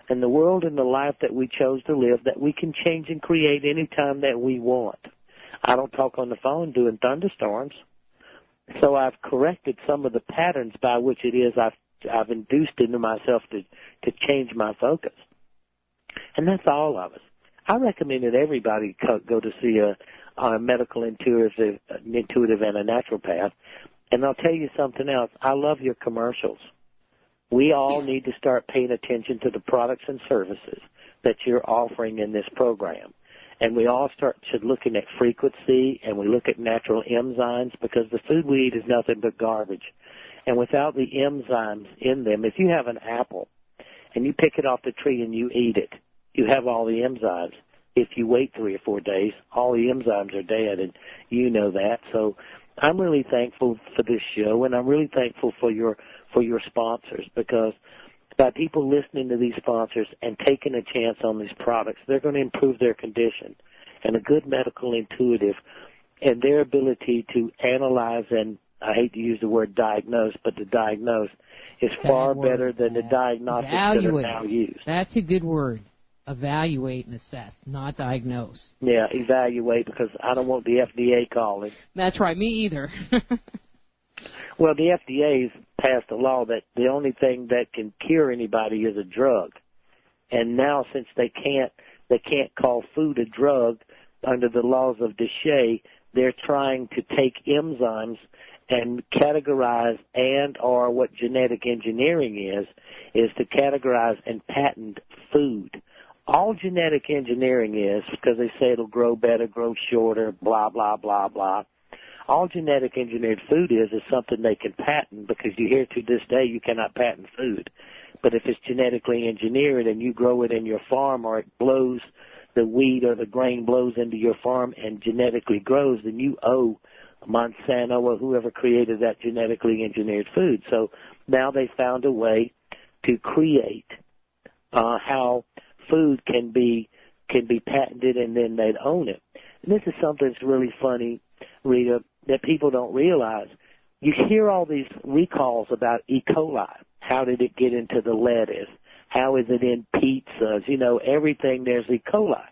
and the world and the life that we chose to live that we can change and create any time that we want. I don't talk on the phone during thunderstorms, so I've corrected some of the patterns by which it is I've induced into myself to change my focus. And that's all of us. I recommend that everybody go to see a medical intuitive and a naturopath. And I'll tell you something else. I love your commercials. We all need to start paying attention to the products and services that you're offering in this program. And we all should looking at frequency, and we look at natural enzymes, because the food we eat is nothing but garbage. And without the enzymes in them, if you have an apple and you pick it off the tree and you eat it, you have all the enzymes. If you wait 3 or 4 days, all the enzymes are dead, and you know that. So I'm really thankful for this show, and I'm really thankful for your sponsors, because by people listening to these sponsors and taking a chance on these products, they're going to improve their condition. And a good medical intuitive and their ability to analyze and, I hate to use the word diagnose, but to diagnose is far better than the diagnostics that are now used. That's a good word. Evaluate and assess, not diagnose. Yeah, evaluate, because I don't want the FDA calling. That's right, me either. Well, the FDA's passed a law that the only thing that can cure anybody is a drug. And now, since they can't call food a drug under the laws of Deshay, they're trying to take enzymes and categorize, and or what genetic engineering is to categorize and patent food. All genetic engineering is, because they say it'll grow better, grow shorter, blah, blah, blah, blah. All genetic engineered food is something they can patent, because you hear to this day you cannot patent food. But if it's genetically engineered and you grow it in your farm, or it blows, the wheat or the grain blows into your farm and genetically grows, then you owe Monsanto or whoever created that genetically engineered food. So now they found a way to create how food can be patented, and then they'd own it. And this is something that's really funny, Rita, that people don't realize. You hear all these recalls about E. coli. How did it get into the lettuce? How is it in pizzas? You know, everything there's E. coli.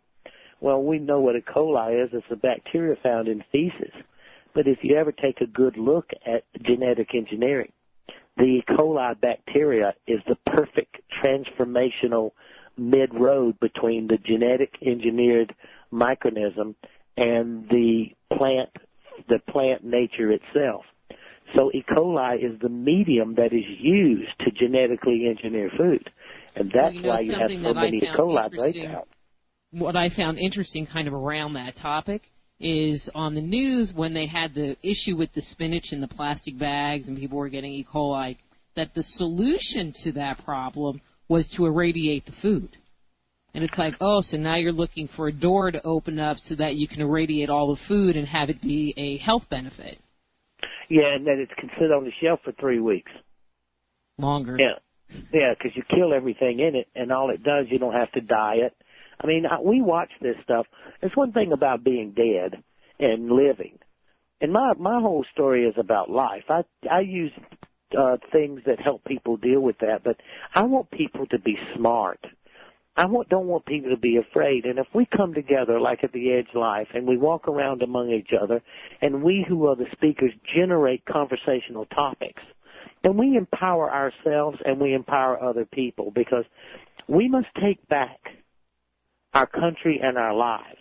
Well, we know what E. coli is. It's a bacteria found in feces. But if you ever take a good look at genetic engineering, the E. coli bacteria is the perfect transformational mid-road between the genetic engineered micronism and the plant nature itself. So E. coli is the medium that is used to genetically engineer food. And that's why you have so many E. coli breakouts. What I found interesting kind of around that topic is on the news when they had the issue with the spinach in the plastic bags and people were getting E. coli, that the solution to that problem was to irradiate the food. And it's like, oh, so now you're looking for a door to open up so that you can irradiate all the food and have it be a health benefit. Yeah, and that it can sit on the shelf for 3 weeks. Longer. Yeah, because you kill everything in it, and all it does, you don't have to dye it. I mean, we watch this stuff. There's one thing about being dead and living. And my whole story is about life. I use things that help people deal with that, but I want people to be smart. Don't want people to be afraid. And if we come together like at the Edge Life and we walk around among each other and we who are the speakers generate conversational topics, then we empower ourselves and we empower other people, because we must take back our country and our lives,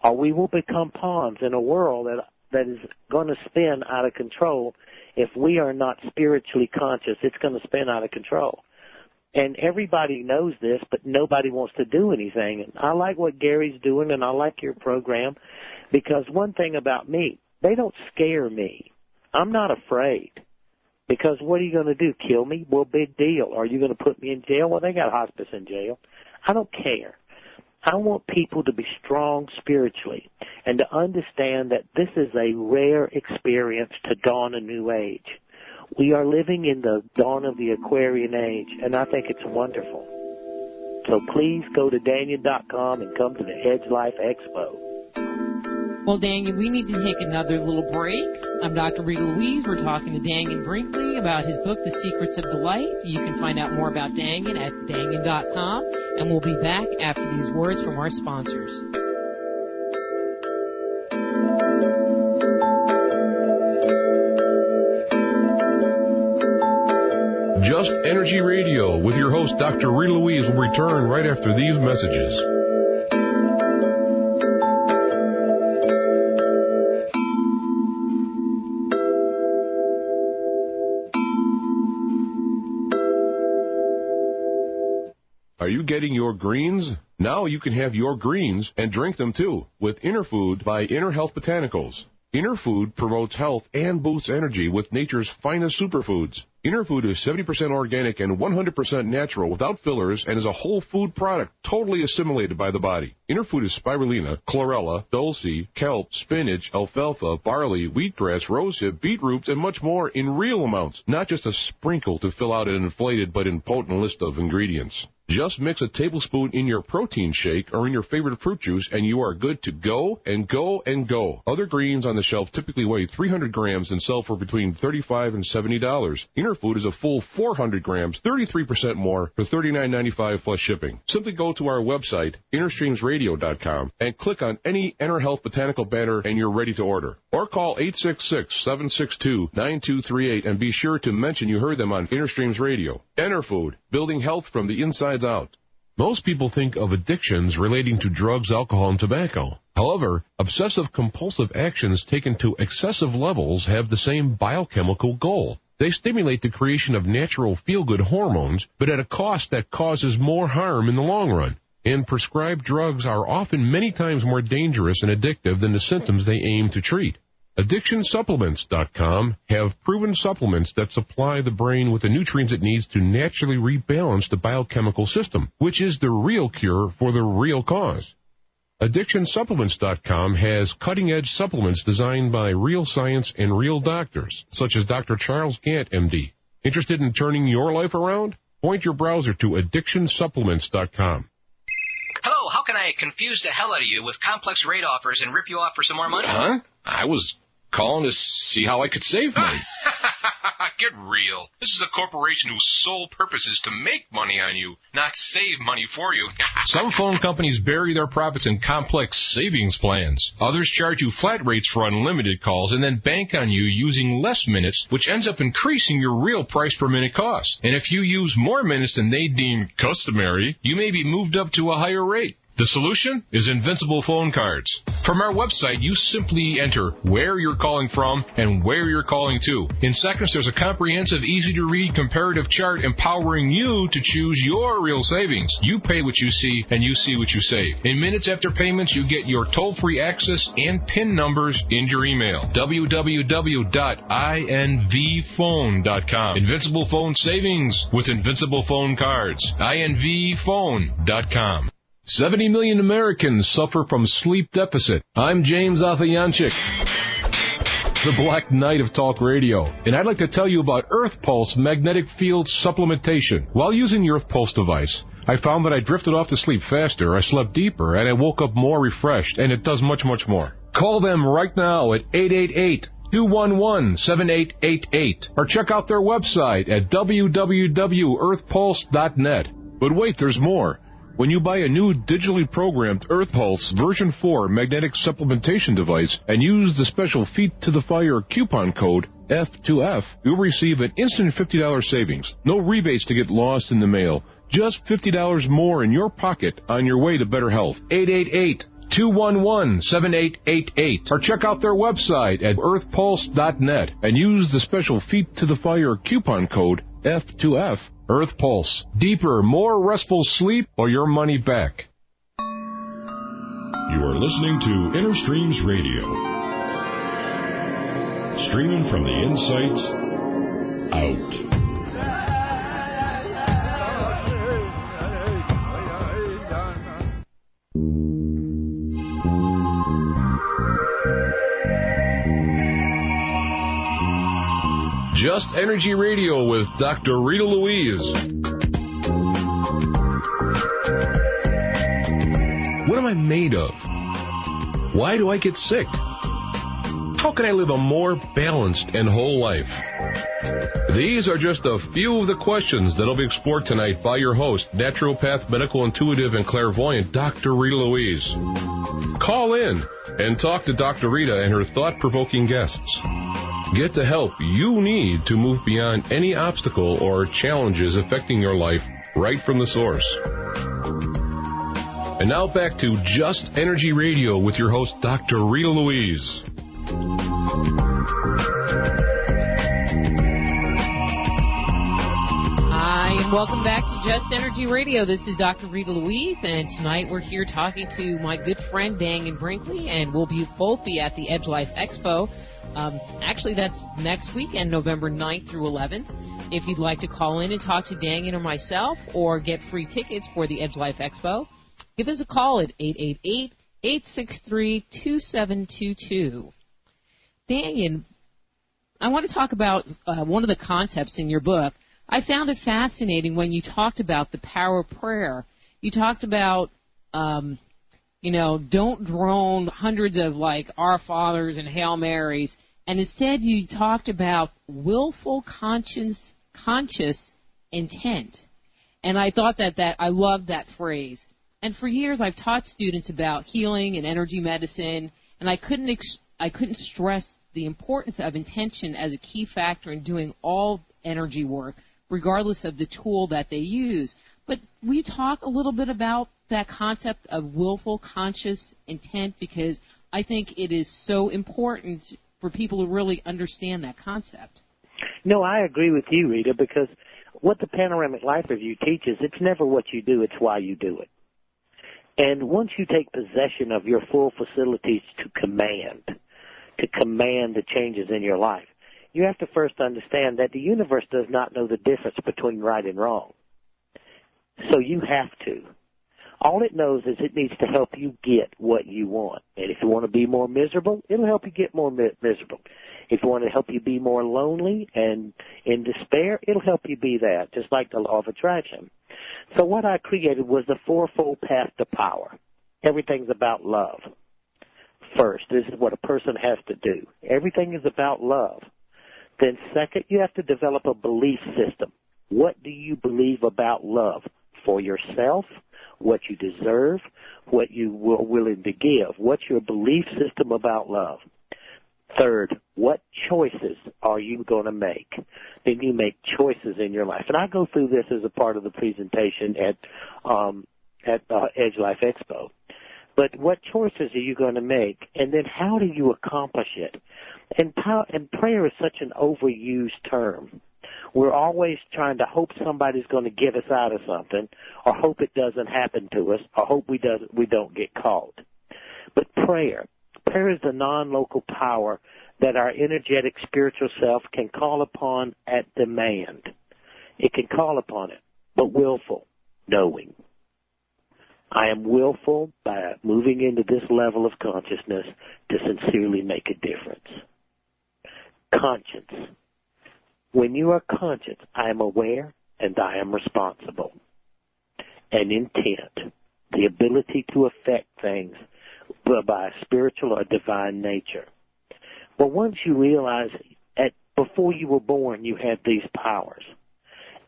or we will become pawns in a world that is going to spin out of control. If we are not spiritually conscious, it's going to spin out of control. And everybody knows this, but nobody wants to do anything. And I like what Gary's doing, and I like your program, because one thing about me, they don't scare me. I'm not afraid. Because what are you going to do, kill me? Well, big deal. Are you going to put me in jail? Well, they got hospice in jail. I don't care. I want people to be strong spiritually and to understand that this is a rare experience to dawn a new age. We are living in the dawn of the Aquarian age, and I think it's wonderful. So please go to Dannion.com and come to the Edge Life Expo. Well, Dannion, we need to take another little break. I'm Dr. Rita Louise. We're talking to Dannion-Brinkley about his book, The Secrets of the Life. You can find out more about Dannion at Dannion.com, and we'll be back after these words from our sponsors. Just Energy Radio with your host, Dr. Rita Louise, will return right after these messages. Are you getting your greens? Now you can have your greens and drink them too with Inner Food by Inner Health Botanicals. Inner Food promotes health and boosts energy with nature's finest superfoods. Inner Food is 70% organic and 100% natural without fillers and is a whole food product totally assimilated by the body. Inner Food is spirulina, chlorella, dulse, kelp, spinach, alfalfa, barley, wheatgrass, rosehip, beetroot, and much more in real amounts, not just a sprinkle to fill out an inflated but impotent list of ingredients. Just mix a tablespoon in your protein shake or in your favorite fruit juice, and you are good to go and go and go. Other greens on the shelf typically weigh 300 grams and sell for between $35 and $70. Inner Food is a full 400 grams, 33% more, for $39.95 plus shipping. Simply go to our website, InnerStreamsRadio.com, and click on any Inner Health Botanical banner, and you're ready to order. Or call 866-762-9238 and be sure to mention you heard them on Inner Streams Radio. Inner Food, building health from the inside out. Most people think of addictions relating to drugs, alcohol, and tobacco. However, obsessive-compulsive actions taken to excessive levels have the same biochemical goal. They stimulate the creation of natural feel-good hormones, but at a cost that causes more harm in the long run. And prescribed drugs are often many times more dangerous and addictive than the symptoms they aim to treat. AddictionSupplements.com have proven supplements that supply the brain with the nutrients it needs to naturally rebalance the biochemical system, which is the real cure for the real cause. AddictionSupplements.com has cutting-edge supplements designed by real science and real doctors, such as Dr. Charles Gant, MD. Interested in turning your life around? Point your browser to AddictionSupplements.com. Hello, how can I confuse the hell out of you with complex rate offers and rip you off for some more money? Huh? I was calling to see how I could save money. Get real. This is a corporation whose sole purpose is to make money on you, not save money for you. Some phone companies bury their profits in complex savings plans. Others charge you flat rates for unlimited calls and then bank on you using less minutes, which ends up increasing your real price per minute cost. And if you use more minutes than they deem customary, you may be moved up to a higher rate. The solution is Invincible Phone Cards. From our website, you simply enter where you're calling from and where you're calling to. In seconds, there's a comprehensive, easy-to-read comparative chart empowering you to choose your real savings. You pay what you see, and you see what you save. In minutes after payments, you get your toll-free access and PIN numbers in your email. www.invphone.com. Invincible Phone Savings with Invincible Phone Cards. invphone.com. 70 million Americans suffer from sleep deficit. I'm James Afayanchik, the Black Knight of Talk Radio, and I'd like to tell you about Earth Pulse Magnetic Field Supplementation. While using the Earth Pulse device, I found that I drifted off to sleep faster, I slept deeper, and I woke up more refreshed, and it does much, much more. Call them right now at 888-211-7888, or check out their website at www.earthpulse.net. But wait, there's more. When you buy a new digitally programmed Earth Pulse version 4 magnetic supplementation device and use the special Feet to the Fire coupon code F2F, you'll receive an instant $50 savings. No rebates to get lost in the mail. Just $50 more in your pocket on your way to better health. 888-211-7888. Or check out their website at earthpulse.net and use the special Feet to the Fire coupon code F2F, Earth Pulse. Deeper, more restful sleep or your money back. You are listening to Inner Streams Radio. Streaming from the insides out. Just Energy Radio with Dr. Rita Louise. What am I made of? Why do I get sick? How can I live a more balanced and whole life? These are just a few of the questions that will be explored tonight by your host, naturopath, medical intuitive, and clairvoyant, Dr. Rita Louise. Call in and talk to Dr. Rita and her thought-provoking guests. Get the help you need to move beyond any obstacle or challenges affecting your life right from the source. And now back to Just Energy Radio with your host, Dr. Rita Louise. Hi, and welcome back to Just Energy Radio. This is Dr. Rita Louise, and tonight we're here talking to my good friend, Dannion-Brinkley, and we'll both be at the Edge Life Expo. Actually, that's next weekend, November 9th through 11th. If you'd like to call in and talk to Dannion or myself or get free tickets for the Edge Life Expo, give us a call at 888-863-2722. Dannion, I want to talk about one of the concepts in your book. I found it fascinating when you talked about the power of prayer. You talked about don't drone hundreds of Our Fathers and Hail Marys, and instead you talked about willful conscious intent. And I thought that I loved that phrase. And for years I've taught students about healing and energy medicine, and I couldn't stress the importance of intention as a key factor in doing all energy work, regardless of the tool that they use. But will you talk a little bit about that concept of willful conscious intent, because I think it is so important for people to really understand that concept. No, I agree with you, Rita, because what the Panoramic Life Review teaches, it's never what you do, it's why you do it. And once you take possession of your full facilities to command the changes in your life, you have to first understand that the universe does not know the difference between right and wrong. So you have to. All it knows is it needs to help you get what you want. And if you want to be more miserable, it'll help you get more miserable. If you want to help you be more lonely and in despair, it'll help you be that, just like the law of attraction. So what I created was the fourfold path to power. Everything's about love. First, this is what a person has to do. Everything is about love. Then second, you have to develop a belief system. What do you believe about love? For yourself, what you deserve, what you were willing to give. What's your belief system about love? Third, what choices are you going to make? Then you make choices in your life. And I go through this as a part of the presentation at Edge Life Expo. But what choices are you going to make? And then how do you accomplish it? And prayer is such an overused term. We're always trying to hope somebody's going to get us out of something, or hope it doesn't happen to us, or hope we don't get caught. But prayer is the non-local power that our energetic spiritual self can call upon at demand. It can call upon it, but willful, knowing. I am willful by moving into this level of consciousness to sincerely make a difference. Conscience. When you are conscious, I am aware and I am responsible. And intent, the ability to affect things by a spiritual or divine nature. Well, once you realize before you were born, you had these powers.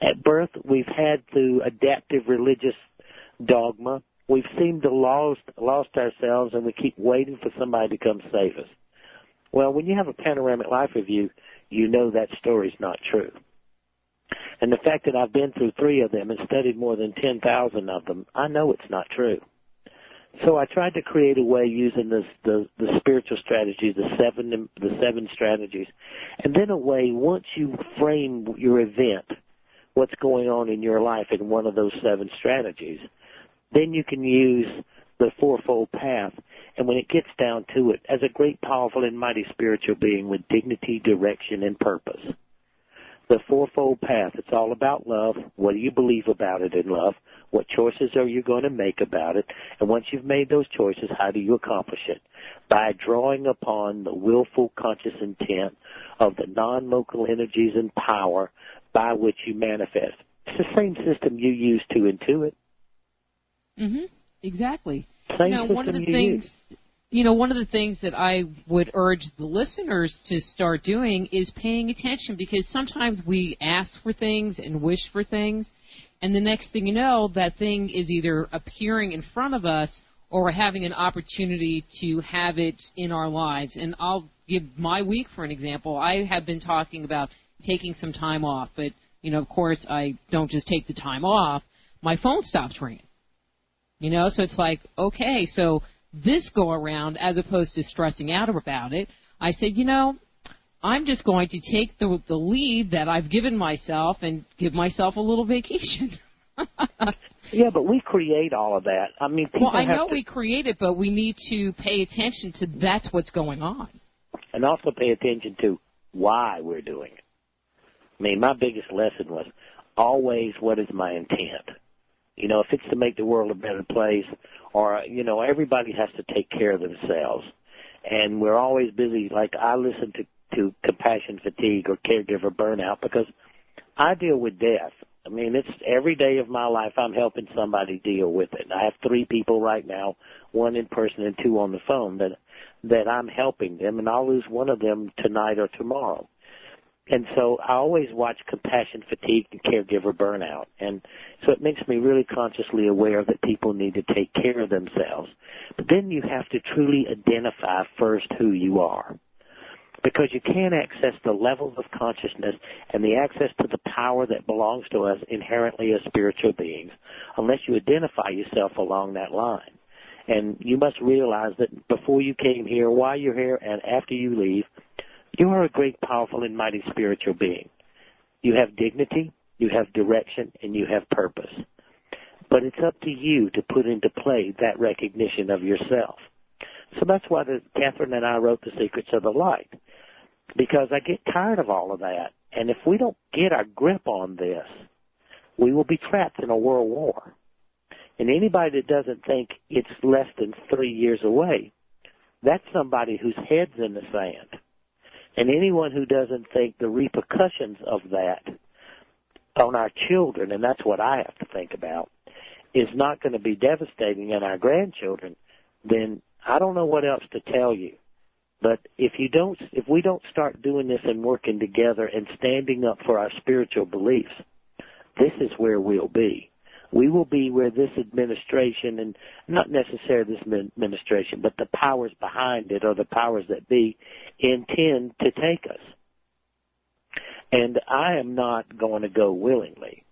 At birth, we've had through adaptive religious dogma, we've seemed to lost ourselves, and we keep waiting for somebody to come save us. Well, when you have a Panoramic Life Review, you know that story's not true. And the fact that I've been through 3 of them and studied more than 10,000 of them, I know it's not true. So I tried to create a way using the spiritual strategies, the seven strategies, and then a way, once you frame your event, what's going on in your life in one of those 7 strategies, then you can use the fourfold path. And when it gets down to it, as a great, powerful, and mighty spiritual being with dignity, direction, and purpose, the fourfold path, it's all about love. What do you believe about it in love? What choices are you going to make about it? And once you've made those choices, how do you accomplish it? By drawing upon the willful, conscious intent of the non-local energies and power by which you manifest. It's the same system you use to intuit. Mm-hmm. Exactly. Same one of the things, one of the things that I would urge the listeners to start doing is paying attention, because sometimes we ask for things and wish for things, and the next thing you know, that thing is either appearing in front of us or we're having an opportunity to have it in our lives. And I'll give my week for an example. I have been talking about taking some time off, but, of course, I don't just take the time off. My phone stops ringing. So it's like, okay, so this go around, as opposed to stressing out about it, I said, I'm just going to take the leave that I've given myself and give myself a little vacation. Yeah, but we create all of that. I mean, people I know we create it, but we need to pay attention to that's what's going on. And also pay attention to why we're doing it. I mean, my biggest lesson was always, what is my intent? If it's to make the world a better place, or, everybody has to take care of themselves. And we're always busy. Like, I listen to compassion fatigue or caregiver burnout because I deal with death. I mean, it's every day of my life I'm helping somebody deal with it. I have 3 people right now, 1 in person and 2 on the phone that I'm helping them, and I'll lose one of them tonight or tomorrow. And so I always watch compassion fatigue and caregiver burnout. And so it makes me really consciously aware that people need to take care of themselves. But then you have to truly identify first who you are, because you can't access the levels of consciousness and the access to the power that belongs to us inherently as spiritual beings unless you identify yourself along that line. And you must realize that before you came here, while you're here, and after you leave, you are a great, powerful, and mighty spiritual being. You have dignity, you have direction, and you have purpose. But it's up to you to put into play that recognition of yourself. So that's why Catherine and I wrote The Secrets of the Light, because I get tired of all of that. And if we don't get our grip on this, we will be trapped in a world war. And anybody that doesn't think it's less than 3 years away, that's somebody whose head's in the sand. And anyone who doesn't think the repercussions of that on our children, and that's what I have to think about, is not going to be devastating in our grandchildren, then I don't know what else to tell you. But if we don't start doing this and working together and standing up for our spiritual beliefs, this is where we'll be. We will be where this administration, and not necessarily this administration, but the powers behind it, or the powers that be, intend to take us. And I am not going to go willingly.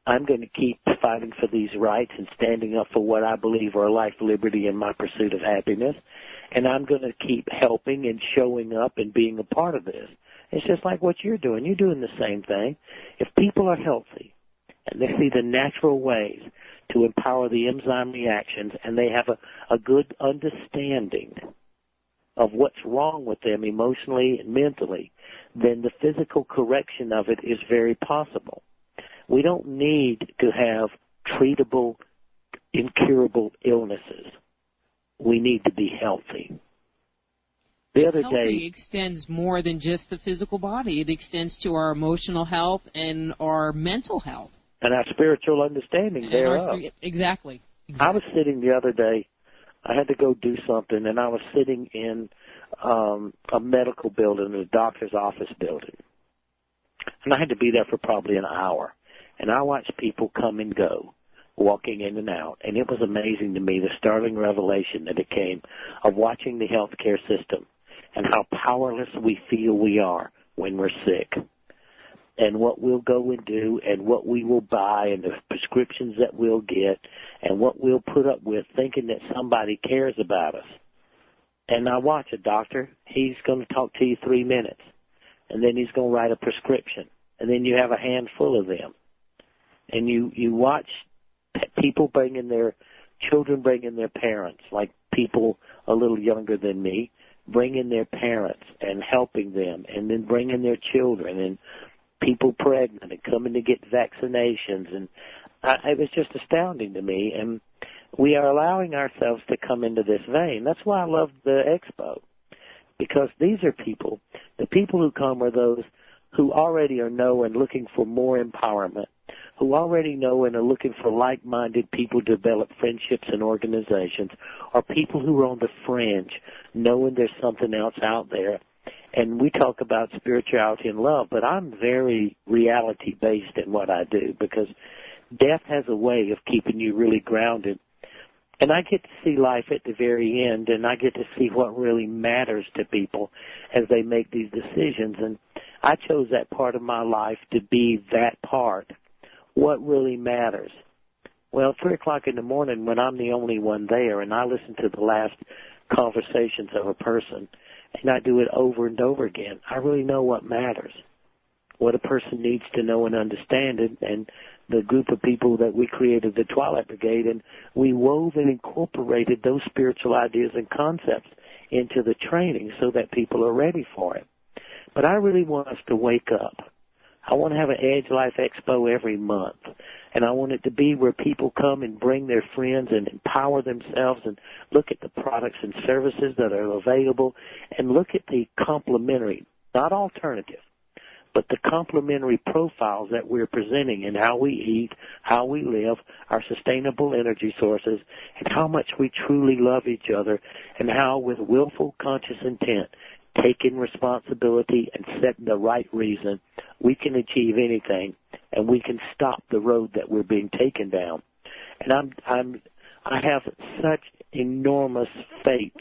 I'm going to keep fighting for these rights and standing up for what I believe are life, liberty, and my pursuit of happiness. And I'm going to keep helping and showing up and being a part of this. It's just like what you're doing. You're doing the same thing. If people are healthy and they see the natural ways to empower the enzyme reactions, and they have a good understanding of what's wrong with them emotionally and mentally, then the physical correction of it is very possible. We don't need to have treatable, incurable illnesses. We need to be healthy. The other day, extends more than just the physical body. It extends to our emotional health and our mental health. And our spiritual understanding thereof. Exactly. I was sitting the other day, I had to go do something, and I was sitting in a medical building, a doctor's office building. And I had to be there for probably an hour. And I watched people come and go, walking in and out. And it was amazing to me, the startling revelation that it came of watching the healthcare system and how powerless we feel we are when we're sick, and what we'll go and do, and what we will buy, and the prescriptions that we'll get, and what we'll put up with, thinking that somebody cares about us. And I watch a doctor, he's going to talk to you 3 minutes, and then he's going to write a prescription, and then you have a handful of them. and you watch people bringing their children, bringing their parents, like people a little younger than me, bringing their parents and helping them, and then bringing their children, and people pregnant and coming to get vaccinations. And it was just astounding to me. And we are allowing ourselves to come into this vein. That's why I love the expo, because these are people, the people who come are those who already know and looking for more empowerment, who already know and are looking for like-minded people to develop friendships and organizations, or people who are on the fringe, knowing there's something else out there. And we talk about spirituality and love, but I'm very reality-based in what I do, because death has a way of keeping you really grounded. And I get to see life at the very end, and I get to see what really matters to people as they make these decisions. And I chose that part of my life to be that part. What really matters? Well, 3 o'clock in the morning when I'm the only one there, and I listen to the last conversations of a person, and I do it over and over again, I really know what matters, what a person needs to know and understand. And the group of people that we created, the Twilight Brigade, and we wove and incorporated those spiritual ideas and concepts into the training so that people are ready for it. But I really want us to wake up. I want to have an Edge Life Expo every month, and I want it to be where people come and bring their friends and empower themselves and look at the products and services that are available and look at the complementary, not alternative, but the complementary profiles that we're presenting in how we eat, how we live, our sustainable energy sources, and how much we truly love each other, and how with willful, conscious intent, taking responsibility and setting the right reason, we can achieve anything, and we can stop the road that we're being taken down. And I have such enormous faith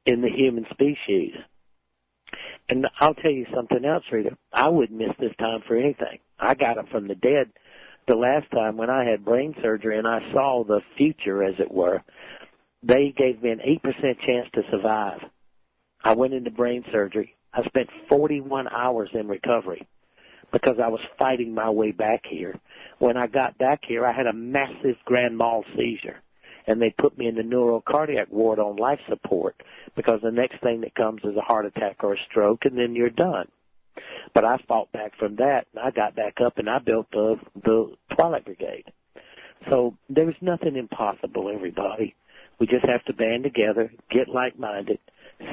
in the human species. And I'll tell you something else, Rita. I wouldn't miss this time for anything. I got it from the dead the last time when I had brain surgery and I saw the future, as it were. They gave me an 8% chance to survive. I went into brain surgery. I spent 41 hours in recovery because I was fighting my way back here. When I got back here, I had a massive grand mal seizure, and they put me in the neurocardiac ward on life support because the next thing that comes is a heart attack or a stroke, and then you're done. But I fought back from that, and I got back up, and I built the Twilight Brigade. So there's nothing impossible, everybody. We just have to band together, get like-minded,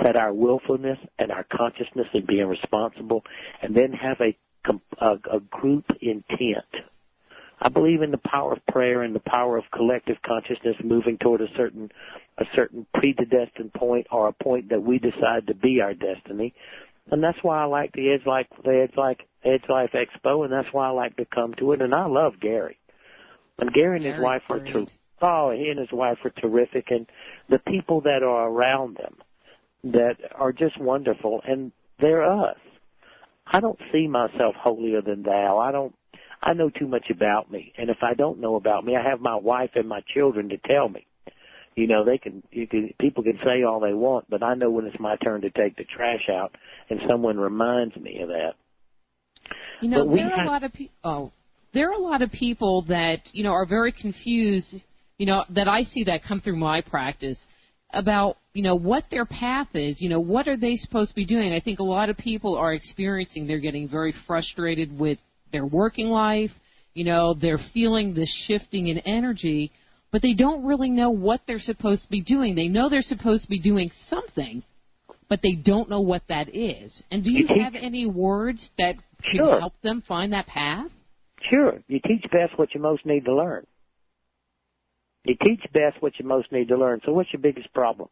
set our willfulness and our consciousness in being responsible, and then have a group intent. I believe in the power of prayer and the power of collective consciousness moving toward a certain predestined point, or a point that we decide to be our destiny. And that's why I like the Edge Life Expo, and that's why I like to come to it. And I love Gary. And Gary and his wife are he and his wife are terrific, and the people that are around them that are just wonderful, and they're us. I don't see myself holier than thou. I know too much about me, and if I don't know about me, I have my wife and my children to tell me. You know, people can say all they want, but I know when it's my turn to take the trash out, and someone reminds me of that. You know, there are a lot of people that, you know, are very confused, you know, that I see that come through my practice about, you know, what their path is. You know, what are they supposed to be doing? I think a lot of people are experiencing, they're getting very frustrated with their working life. You know, they're feeling the shifting in energy, but they don't really know what they're supposed to be doing. They know they're supposed to be doing something, but they don't know what that is. And do you have any words that can help them find that path? Sure. You teach best what you most need to learn. You teach best what you most need to learn. So what's your biggest problem?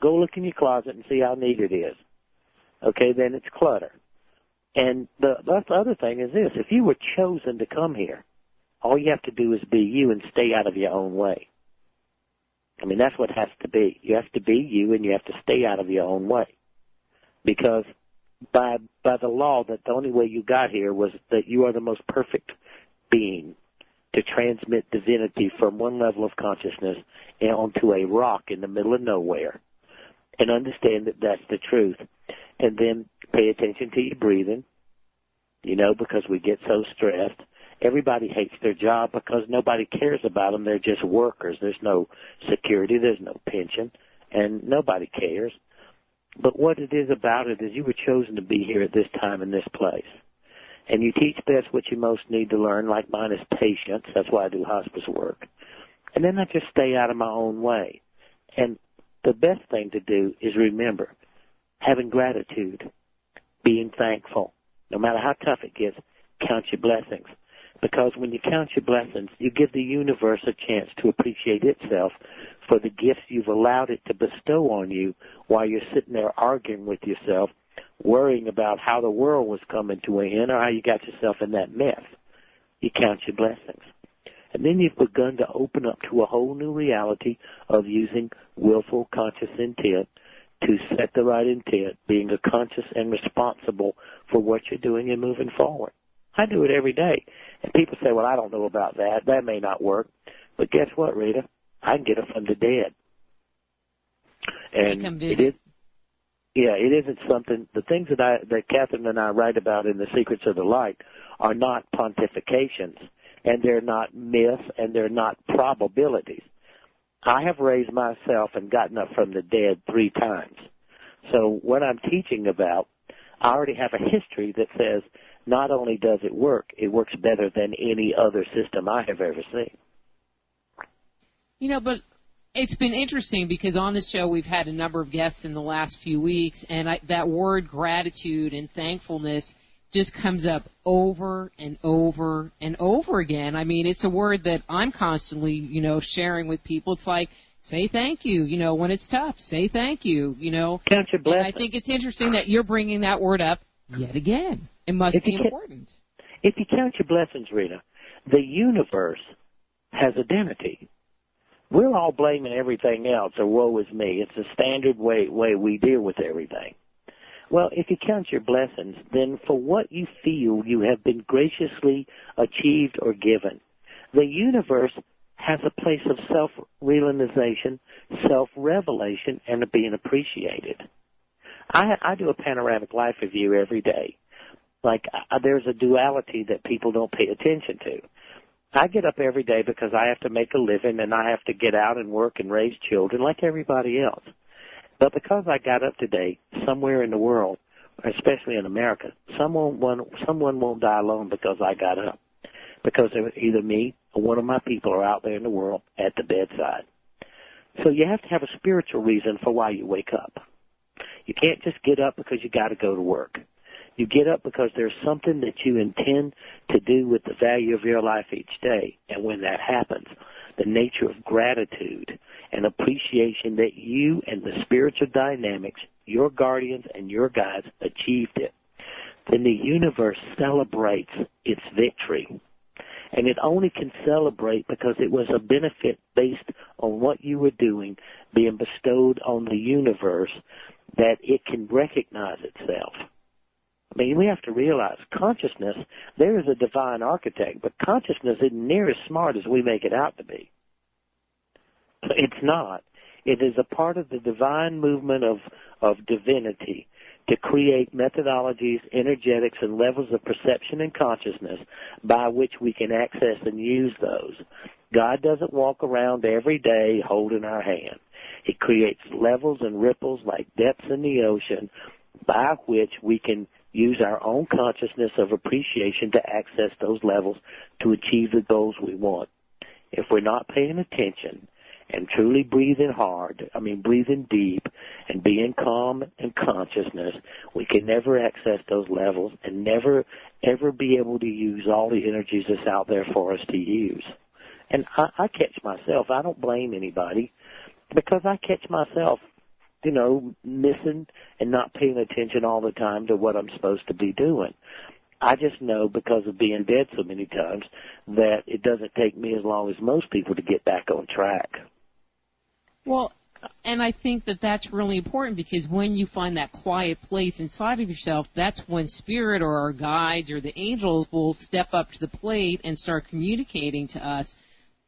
Go look in your closet and see how neat it is. Okay, then it's clutter. And the other thing is this. If you were chosen to come here, all you have to do is be you and stay out of your own way. I mean, that's what it has to be. You have to be you, and you have to stay out of your own way. Because by the law, that the only way you got here was that you are the most perfect being to transmit divinity from one level of consciousness onto a rock in the middle of nowhere. And understand that that's the truth. And then pay attention to your breathing, you know, because we get so stressed. Everybody hates their job because nobody cares about them. They're just workers. There's no security. There's no pension, and nobody cares. But what it is about it is you were chosen to be here at this time in this place. And you teach best what you most need to learn, like mine is patience. That's why I do hospice work. And then I just stay out of my own way. And the best thing to do is remember having gratitude, being thankful. No matter how tough it gets, count your blessings. Because when you count your blessings, you give the universe a chance to appreciate itself for the gifts you've allowed it to bestow on you while you're sitting there arguing with yourself, worrying about how the world was coming to an end or how you got yourself in that mess. You count your blessings. And then you've begun to open up to a whole new reality of using willful, conscious intent to set the right intent, being a conscious and responsible for what you're doing and moving forward. I do it every day. And people say, well, I don't know about that. That may not work. But guess what, Rita? I can get it from the dead. And it is. Yeah, it isn't something. The things that Catherine and I write about in The Secrets of the Light are not pontifications, and they're not myths, and they're not probabilities. I have raised myself and gotten up from the dead 3 times. So what I'm teaching about, I already have a history that says not only does it works better than any other system I have ever seen. You know, but it's been interesting because on the show we've had a number of guests in the last few weeks, and that word gratitude and thankfulness just comes up over and over and over again. I mean, it's a word that I'm constantly, sharing with people. It's like, say thank you, when it's tough. Say thank you, Count your blessings. And I think it's interesting that you're bringing that word up yet again. It must be important. If you count your blessings, Rita, the universe has identity. We're all blaming everything else, or woe is me. It's a standard way we deal with everything. Well, if you count your blessings, then for what you feel you have been graciously achieved or given, the universe has a place of self-realization, self-revelation, and of being appreciated. I do a panoramic life review every day. Like, there's a duality that people don't pay attention to. I get up every day because I have to make a living and I have to get out and work and raise children like everybody else. But because I got up today, somewhere in the world, especially in America, someone won't die alone because I got up. Because either me or one of my people are out there in the world at the bedside. So you have to have a spiritual reason for why you wake up. You can't just get up because you got to go to work. You get up because there's something that you intend to do with the value of your life each day. And when that happens, the nature of gratitude and appreciation that you and the spiritual dynamics, your guardians and your guides, achieved it, then the universe celebrates its victory. And it only can celebrate because it was a benefit based on what you were doing being bestowed on the universe, that it can recognize itself. I mean, we have to realize consciousness, there is a divine architect, but consciousness isn't near as smart as we make it out to be. It's not. It is a part of the divine movement of divinity to create methodologies, energetics, and levels of perception and consciousness by which we can access and use those. God doesn't walk around every day holding our hand. He creates levels and ripples like depths in the ocean by which we can use our own consciousness of appreciation to access those levels to achieve the goals we want. If we're not paying attention and truly breathing deep and being calm and consciousness, we can never access those levels and never, ever be able to use all the energies that's out there for us to use. And I catch myself. I don't blame anybody because I catch myself, missing and not paying attention all the time to what I'm supposed to be doing. I just know because of being dead so many times that it doesn't take me as long as most people to get back on track. Well, and I think that that's really important because when you find that quiet place inside of yourself, that's when Spirit or our guides or the angels will step up to the plate and start communicating to us,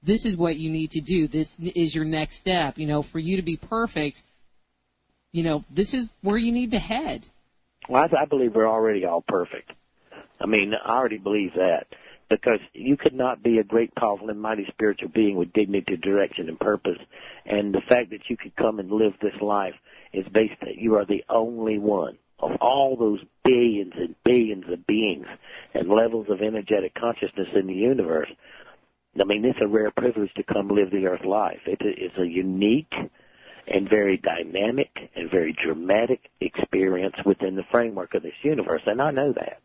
this is what you need to do. This is your next step. For you to be perfect, this is where you need to head. Well, I believe we're already all perfect. I mean, I already believe that. because you could not be a great, powerful, and mighty spiritual being with dignity, direction, and purpose. And the fact that you could come and live this life is based that you are the only one of all those billions and billions of beings and levels of energetic consciousness in the universe. I mean, it's a rare privilege to come live the earth life. It is a unique and very dynamic and very dramatic experience within the framework of this universe, and I know that.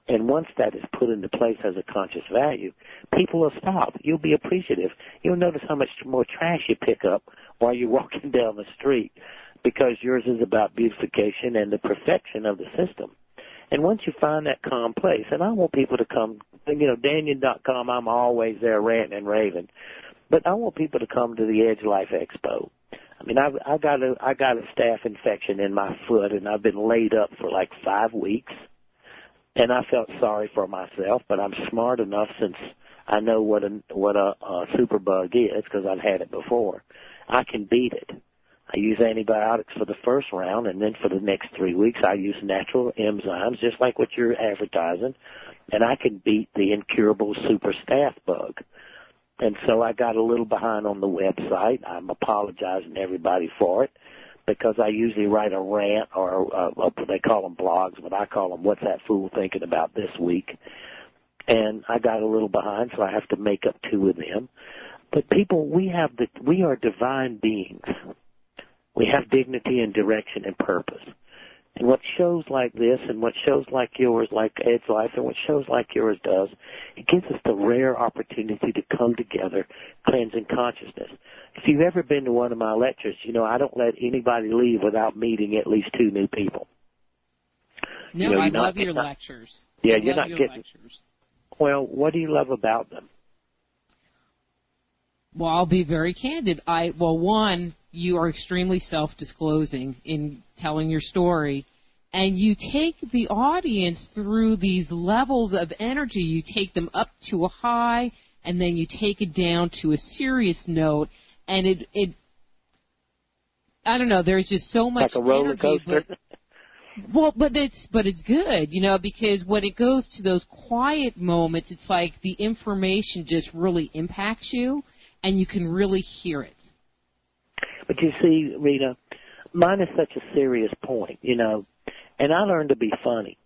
And once that is put into place as a conscious value, people will stop. You'll be appreciative. You'll notice how much more trash you pick up while you're walking down the street, because yours is about beautification and the perfection of the system. And once you find that calm place, and I want people to come, Dannion.com, I'm always there ranting and raving, but I want people to come to the Edge Life Expo. I mean, I got a staph infection in my foot, and I've been laid up for like 5 weeks. And I felt sorry for myself, but I'm smart enough, since I know what a superbug is, because I've had it before. I can beat it. I use antibiotics for the first round, and then for the next 3 weeks I use natural enzymes, just like what you're advertising, and I can beat the incurable super staph bug. And so I got a little behind on the website. I'm apologizing to everybody for it, because I usually write a rant, or they call them blogs, but I call them "What's That Fool Thinking About This Week?" And I got a little behind, so I have to make up 2 of them. But people, we are divine beings. We have dignity and direction and purpose. And what shows like this, and what shows like yours, like Ed's Life, and what shows like yours does, it gives us the rare opportunity to come together, cleansing consciousness. If you've ever been to one of my lectures, I don't let anybody leave without meeting at least 2 new people. No, I love your lectures. Yeah, you're not getting. Lectures. Well, what do you love about them? Well, I'll be very candid. One, you are extremely self-disclosing in telling your story, and you take the audience through these levels of energy. You take them up to a high, and then you take it down to a serious note, and it I don't know, there's just so much like a roller energy. coaster. But it's good, because when it goes to those quiet moments, it's like the information just really impacts you, and you can really hear it. But you see, Rita, mine is such a serious point, and I learned to be funny,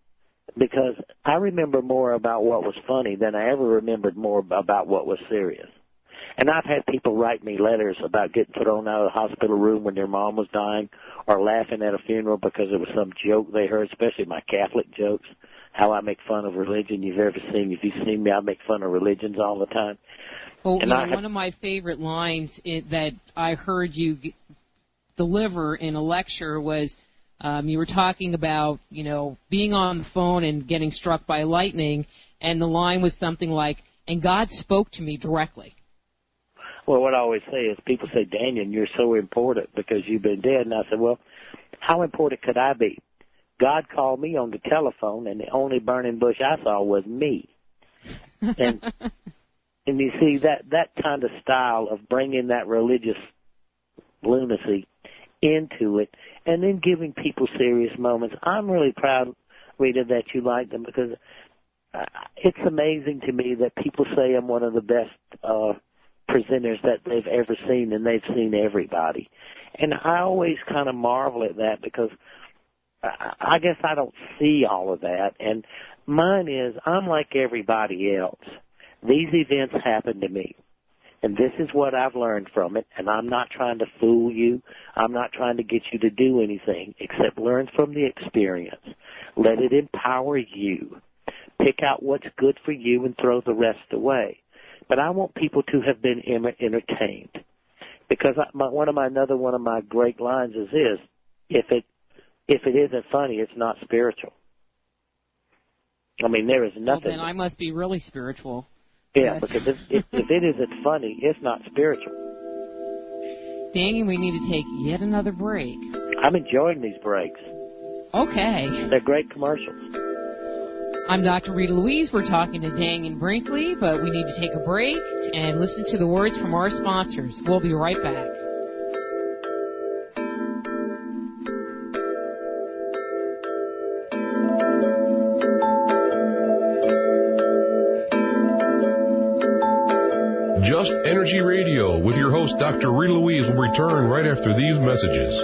because I remember more about what was funny than I ever remembered more about what was serious. And I've had people write me letters about getting put on out of the hospital room when their mom was dying, or laughing at a funeral because it was some joke they heard, especially my Catholic jokes, how I make fun of religion. If you've seen me, I make fun of religions all the time. Well, one of my favorite lines that I heard you deliver in a lecture was you were talking about, being on the phone and getting struck by lightning, and the line was something like, "And God spoke to me directly." Well, what I always say is, people say, "Dannion, you're so important because you've been dead." And I said, well, how important could I be? God called me on the telephone, and the only burning bush I saw was me. And and you see, that kind of style of bringing that religious lunacy into it, and then giving people serious moments. I'm really proud, Rita, that you like them, because it's amazing to me that people say I'm one of the best presenters that they've ever seen, and they've seen everybody. And I always kind of marvel at that, because I guess I don't see all of that. And mine is, I'm like everybody else. These events happen to me, and this is what I've learned from it, and I'm not trying to fool you. I'm not trying to get you to do anything except learn from the experience. Let it empower you. Pick out what's good for you and throw the rest away. But I want people to have been entertained, because one of my great lines is this: if it isn't funny, it's not spiritual. I mean, there is nothing. Well, then I must be really spiritual. Yeah, because if it isn't funny, it's not spiritual. Danny, we need to take yet another break. I'm enjoying these breaks. Okay. They're great commercials. I'm Dr. Rita Louise. We're talking to Dannion-Brinkley, but we need to take a break and listen to the words from our sponsors. We'll be right back. Energy Radio with your host, Dr. Rita Louise, will return right after these messages.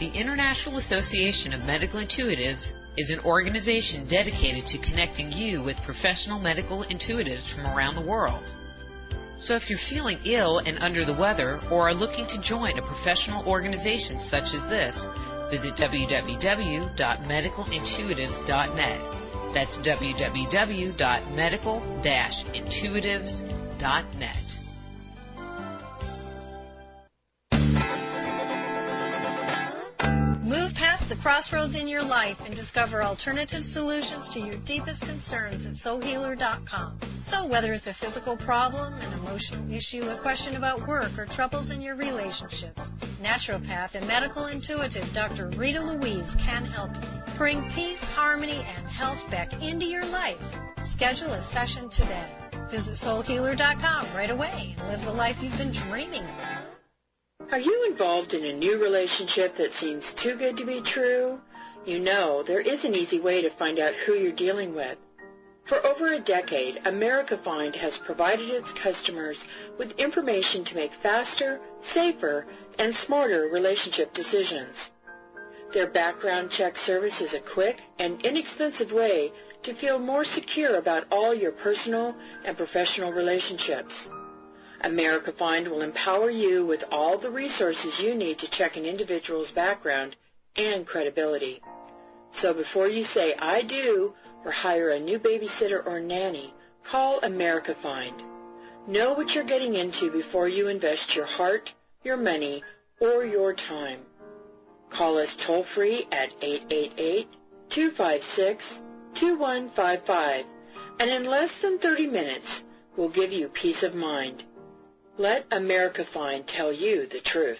The International Association of Medical Intuitives is an organization dedicated to connecting you with professional medical intuitives from around the world. So if you're feeling ill and under the weather or are looking to join a professional organization such as this, visit www.medicalintuitives.net. That's www.medical-intuitives.net. Move past the crossroads in your life and discover alternative solutions to your deepest concerns at soulhealer.com. So whether it's a physical problem, an emotional issue, a question about work, or troubles in your relationships, naturopath and medical intuitive Dr. Rita Louise can help you. Bring peace, harmony, and health back into your life. Schedule a session today. Visit soulhealer.com right away and live the life you've been dreaming of. Are you involved in a new relationship that seems too good to be true? You know, there is an easy way to find out who you're dealing with. For over a decade, America Find has provided its customers with information to make faster, safer, and smarter relationship decisions. Their background check service is a quick and inexpensive way to feel more secure about all your personal and professional relationships. America Find will empower you with all the resources you need to check an individual's background and credibility. So before you say, I do, or hire a new babysitter or nanny, call America Find. Know what you're getting into before you invest your heart, your money, or your time. Call us toll-free at 888-256-2155, and in less than 30 minutes, we'll give you peace of mind. Let America Find tell you the truth.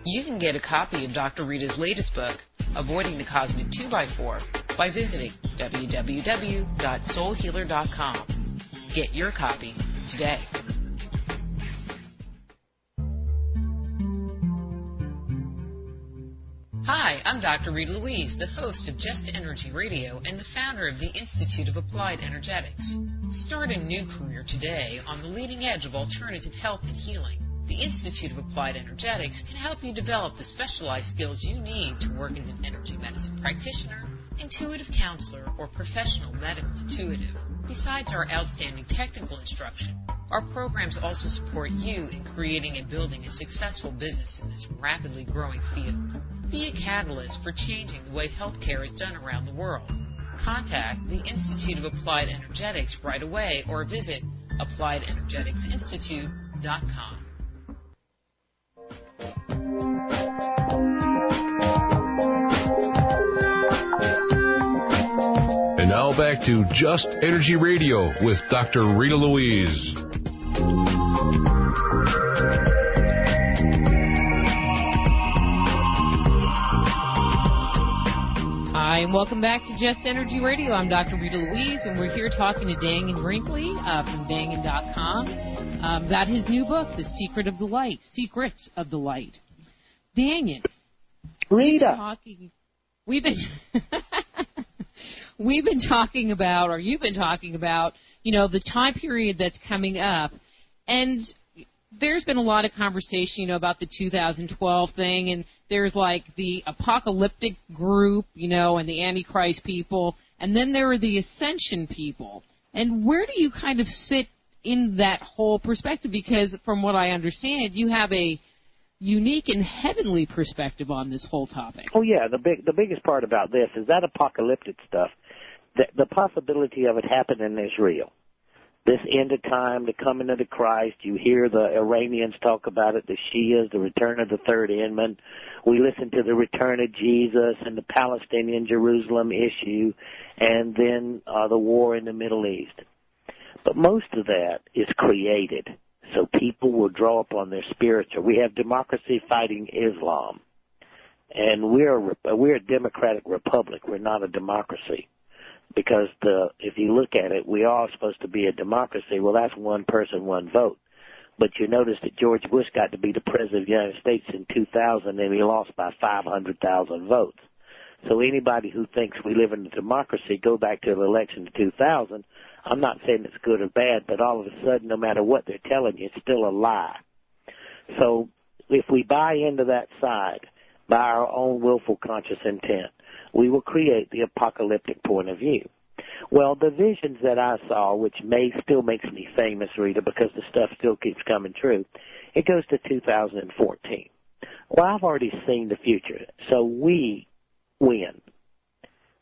You can get a copy of Dr. Rita's latest book, Avoiding the Cosmic 2x4, by visiting www.soulhealer.com. Get your copy today. Hi, I'm Dr. Rita Louise, the host of Just Energy Radio and the founder of the Institute of Applied Energetics. Start a new career today on the leading edge of alternative health and healing. The Institute of Applied Energetics can help you develop the specialized skills you need to work as an energy medicine practitioner, intuitive counselor, or professional medical intuitive. Besides our outstanding technical instruction, our programs also support you in creating and building a successful business in this rapidly growing field. Be a catalyst for changing the way healthcare is done around the world. Contact the Institute of Applied Energetics right away or visit appliedenergeticsinstitute.com. And now back to Just Energy Radio with Dr. Rita Louise. Hi, and welcome back to Just Energy Radio. I'm Dr. Rita Louise, and we're here talking to Dannion-Brinkley from Dannion.com about his new book, The Secrets of the Light. Dannion, Rita, we've been talking about, or you've been talking about, the time period that's coming up, and there's been a lot of conversation, about the 2012 thing, and there's like the apocalyptic group, and the Antichrist people, and then there are the Ascension people. And where do you kind of sit in that whole perspective? Because from what I understand, you have a unique and heavenly perspective on this whole topic. Oh yeah, the biggest part about this is that apocalyptic stuff. The possibility of it happening is real. This end of time, the coming of the Christ, you hear the Iranians talk about it, the Shias, the return of the third Inman. We listen to the return of Jesus and the Palestinian Jerusalem issue, and then the war in the Middle East. But most of that is created, so people will draw upon their spiritual. We have democracy fighting Islam, and we're a democratic republic. We're not a democracy. because if you look at it, we are supposed to be a democracy. Well, that's one person, one vote. But you notice that George Bush got to be the president of the United States in 2000, and he lost by 500,000 votes. So anybody who thinks we live in a democracy, go back to the election of 2000. I'm not saying it's good or bad, but all of a sudden, no matter what they're telling you, it's still a lie. So if we buy into that side, by our own willful conscious intent, we will create the apocalyptic point of view. Well, the visions that I saw, which still makes me famous, Rita, because the stuff still keeps coming true, it goes to 2014. Well, I've already seen the future, so we win.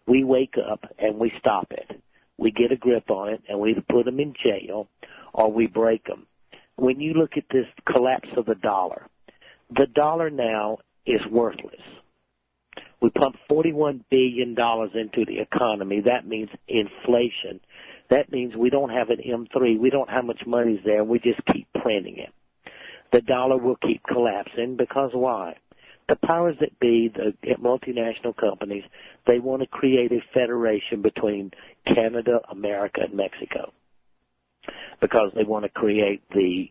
We wake up and we stop it. We get a grip on it, and we either put them in jail or we break them. When you look at this collapse of the dollar now is worthless. We pump $41 billion into the economy. That means inflation. That means we don't have an M3. We don't have much money there. We just keep printing it. The dollar will keep collapsing because why? The powers that be, the multinational companies, they want to create a federation between Canada, America, and Mexico because they want to create the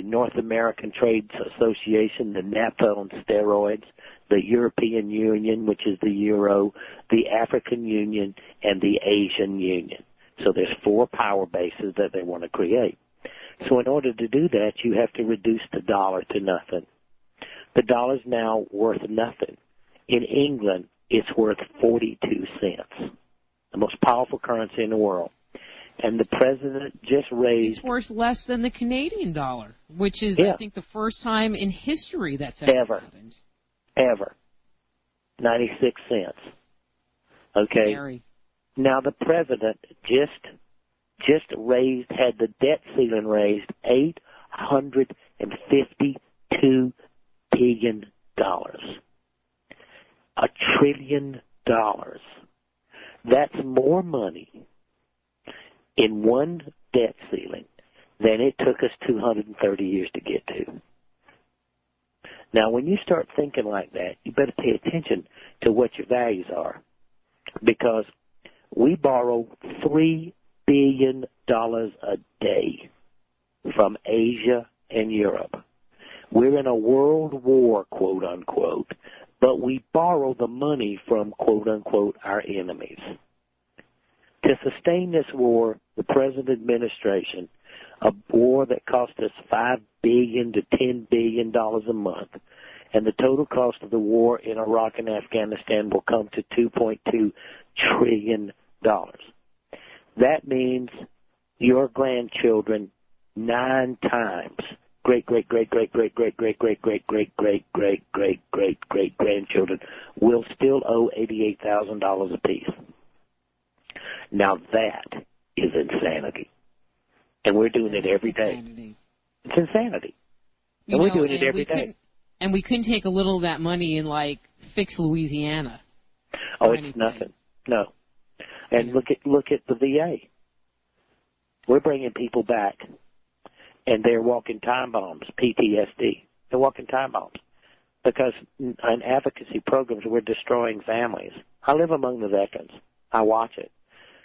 North American Trade Association, the NAFTA on steroids, the European Union, which is the Euro, the African Union, and the Asian Union. So there's 4 power bases that they want to create. So in order to do that, you have to reduce the dollar to nothing. The dollar's now worth nothing. In England, it's worth 42 cents, the most powerful currency in the world. And the president just raised... It's worth less than the Canadian dollar, which is, I think, the first time in history that's ever happened. Ever. 96 cents. Okay? Scary. Now, the president just had the debt ceiling raised $852 billion. $1 trillion. That's more money in one debt ceiling than it took us 230 years to get to. Now, when you start thinking like that, you better pay attention to what your values are, because we borrow $3 billion a day from Asia and Europe. We're in a world war, quote unquote, but we borrow the money from, quote unquote, our enemies. To sustain this war, the present administration, a war that cost us $5 billion to $10 billion a month, and the total cost of the war in Iraq and Afghanistan will come to $2.2 trillion. That means your grandchildren 9 times, great-great-great-great-great-great-great-great-great-great-great-great-grandchildren will still owe $88,000 apiece. Now that is insanity. And we're doing it every day. It's insanity. And we're doing it every day. And we couldn't take a little of that money and, fix Louisiana. Oh, it's nothing. No. And look at the VA. We're bringing people back, and they're walking time bombs, PTSD. They're walking time bombs because in advocacy programs, we're destroying families. I live among the veterans. I watch it.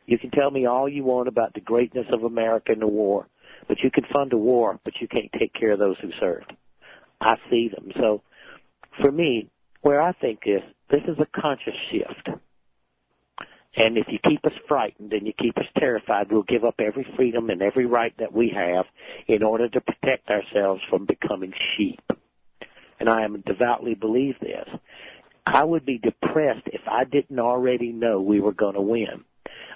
You can tell me all you want about the greatness of America and the war, but you can fund a war, but you can't take care of those who served. I see them. So for me, where I think is, this is a conscious shift. And if you keep us frightened and you keep us terrified, we'll give up every freedom and every right that we have in order to protect ourselves from becoming sheep. And I devoutly believe this. I would be depressed if I didn't already know we were going to win.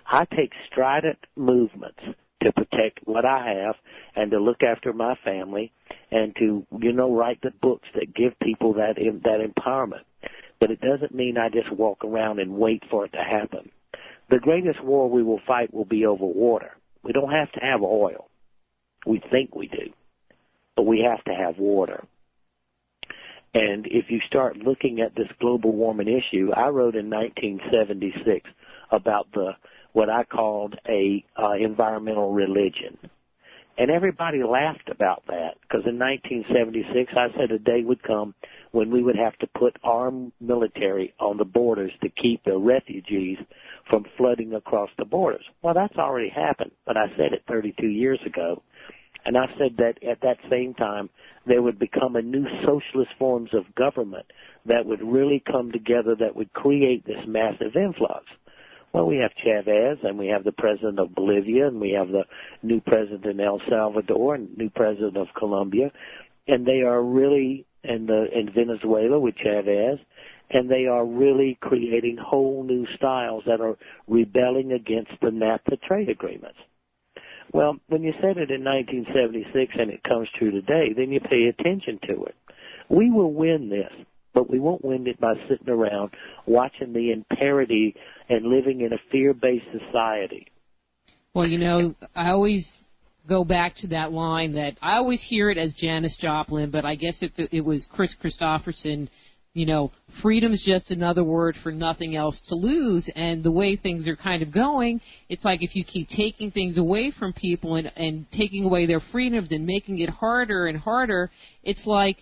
I take strident movements to protect what I have and to look after my family and to, write the books that give people that empowerment. But it doesn't mean I just walk around and wait for it to happen. The greatest war we will fight will be over water. We don't have to have oil. We think we do. But we have to have water. And if you start looking at this global warming issue, I wrote in 1976 about what I called a environmental religion. And everybody laughed about that because in 1976 I said a day would come when we would have to put armed military on the borders to keep the refugees from flooding across the borders. Well, that's already happened, but I said it 32 years ago. And I said that at that same time, there would become a new socialist forms of government that would really come together that would create this massive influx. Well, we have Chavez, and we have the president of Bolivia, and we have the new president in El Salvador, and new president of Colombia, and they are really in Venezuela with Chavez, and they are really creating whole new styles that are rebelling against the NAFTA trade agreements. Well, when you said it in 1976 and it comes true today, then you pay attention to it. We will win this, but we won't win it by sitting around watching the imparity and living in a fear-based society. Well, you know, I always go back to that line that I always hear it as Janis Joplin, but I guess if it was Chris Christopherson, you know, freedom's just another word for nothing else to lose. And the way things are kind of going, it's like if you keep taking things away from people and taking away their freedoms and making it harder and harder, it's like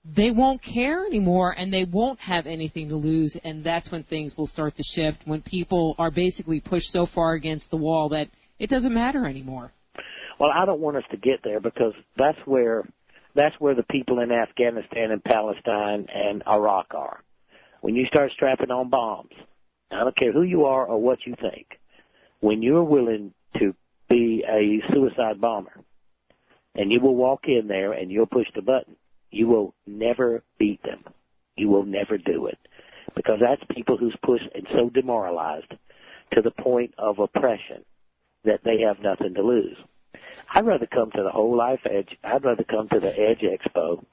they won't care anymore and they won't have anything to lose. And that's when things will start to shift, when people are basically pushed so far against the wall that it doesn't matter anymore. Well, I don't want us to get there, because that's where the people in Afghanistan and Palestine and Iraq are. When you start strapping on bombs, I don't care who you are or what you think, when you're willing to be a suicide bomber and you will walk in there and you'll push the button, you will never beat them. You will never do it, because that's people who's pushed and so demoralized to the point of oppression that they have nothing to lose. I'd rather come to the Whole Life Edge. I'd rather come to the Edge Expo.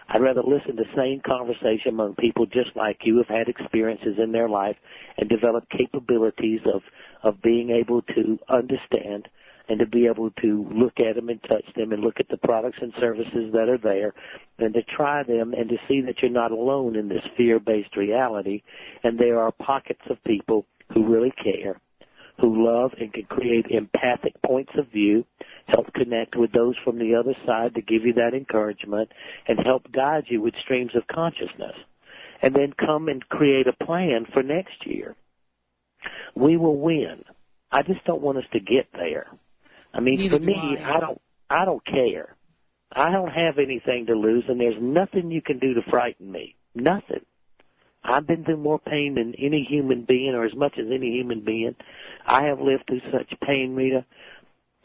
I'd rather listen to sane conversation among people just like you, who've had experiences in their life and developed capabilities of being able to understand and to be able to look at them and touch them and look at the products and services that are there and to try them and to see that you're not alone in this fear-based reality. And there are pockets of people who really care, who love and can create empathic points of view, help connect with those from the other side to give you that encouragement, and help guide you with streams of consciousness, and then come and create a plan for next year. We will win. I just don't want us to get there. I mean, Neither for me, I don't care. I don't have anything to lose, and there's nothing you can do to frighten me. Nothing. I've been through more pain than any human being, or as much as any human being. I have lived through such pain, Rita.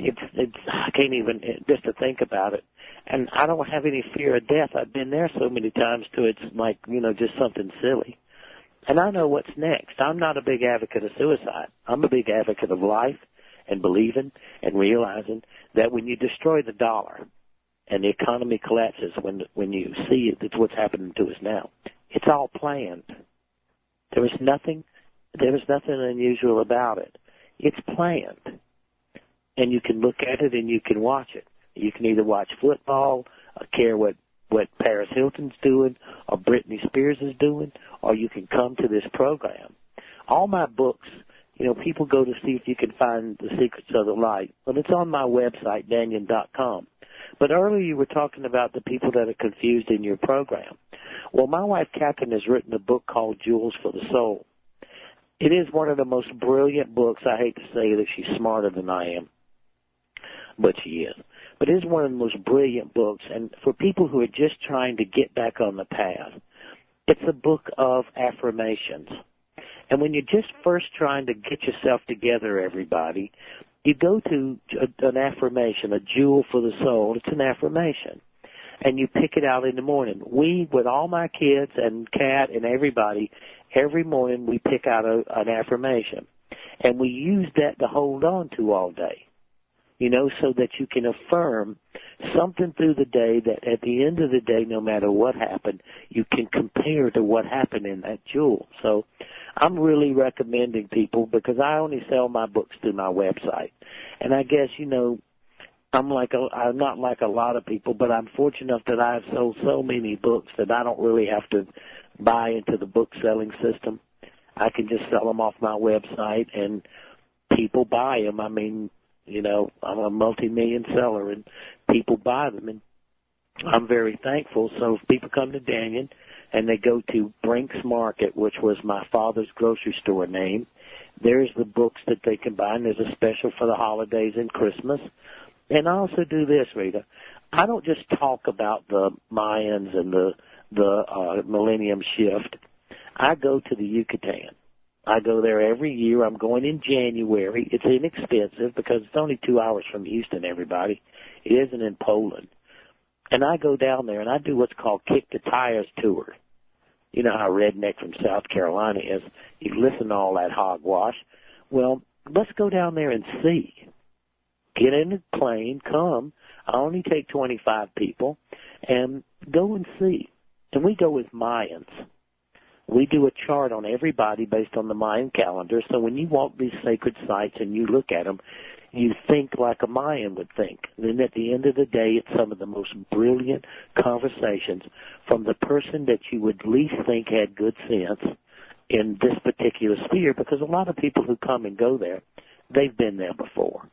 I can't even, just to think about it. And I don't have any fear of death. I've been there so many times to it's like, you know, just something silly. And I know what's next. I'm not a big advocate of suicide. I'm a big advocate of life and believing and realizing that when you destroy the dollar and the economy collapses, when you see it, it's what's happening to us now. It's all planned. There is nothing unusual about it. It's planned. And you can look at it and you can watch it. You can either watch football or care what Paris Hilton's doing or Britney Spears is doing, or you can come to this program. All my books, you know, people go to see if you can find The Secrets of the Light. Well, it's on my website, Dannion.com. But earlier you were talking about the people that are confused in your program. Well, my wife, Catherine, has written a book called Jewels for the Soul. It is one of the most brilliant books. I hate to say that she's smarter than I am, but she is. But it is one of the most brilliant books. And for people who are just trying to get back on the path, it's a book of affirmations. And when you're just first trying to get yourself together, everybody, you go to an affirmation, a jewel for the soul. It's an affirmation. And you pick it out in the morning. We, with all my kids and Kat and everybody, every morning we pick out an affirmation. And we use that to hold on to all day, you know, so that you can affirm something through the day that at the end of the day, no matter what happened, you can compare to what happened in that jewel. So I'm really recommending people, because I only sell my books through my website. And I guess, you know, I'm not like a lot of people, but I'm fortunate enough that I've sold so many books that I don't really have to buy into the book selling system. I can just sell them off my website and people buy them. I mean, you know, I'm a multi-million seller and people buy them. And I'm very thankful. So if people come to Dannion and they go to Brink's Market, which was my father's grocery store name, there's the books that they can buy, and there's a special for the holidays and Christmas. And I also do this, Rita. I don't just talk about the Mayans and the Millennium Shift. I go to the Yucatan. I go there every year. I'm going in January. It's inexpensive because it's only 2 hours from Houston, everybody. It isn't in Poland. And I go down there, and I do what's called Kick the Tires tour. You know how redneck from South Carolina is. You listen to all that hogwash. Well, let's go down there and see. Get in a plane, come. I only take 25 people, and go and see. And we go with Mayans. We do a chart on everybody based on the Mayan calendar, so when you walk these sacred sites and you look at them, you think like a Mayan would think. And at the end of the day, it's some of the most brilliant conversations from the person that you would least think had good sense in this particular sphere, because a lot of people who come and go there, they've been there before.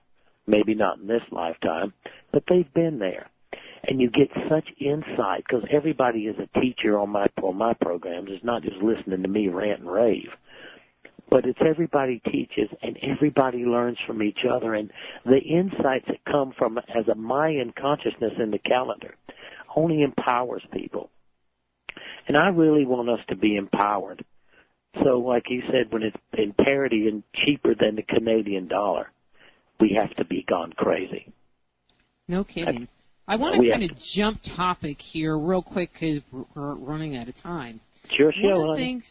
Maybe not in this lifetime, but they've been there. And you get such insight, because everybody is a teacher on my programs. It's not just listening to me rant and rave. But it's everybody teaches, and everybody learns from each other. And the insights that come from as a Mayan consciousness in the calendar only empowers people. And I really want us to be empowered. So like you said, when it's in parity and cheaper than the Canadian dollar, we have to be gone crazy. No kidding. I want to kind of jump topic here real quick because we're running out of time. Sure, one of the things,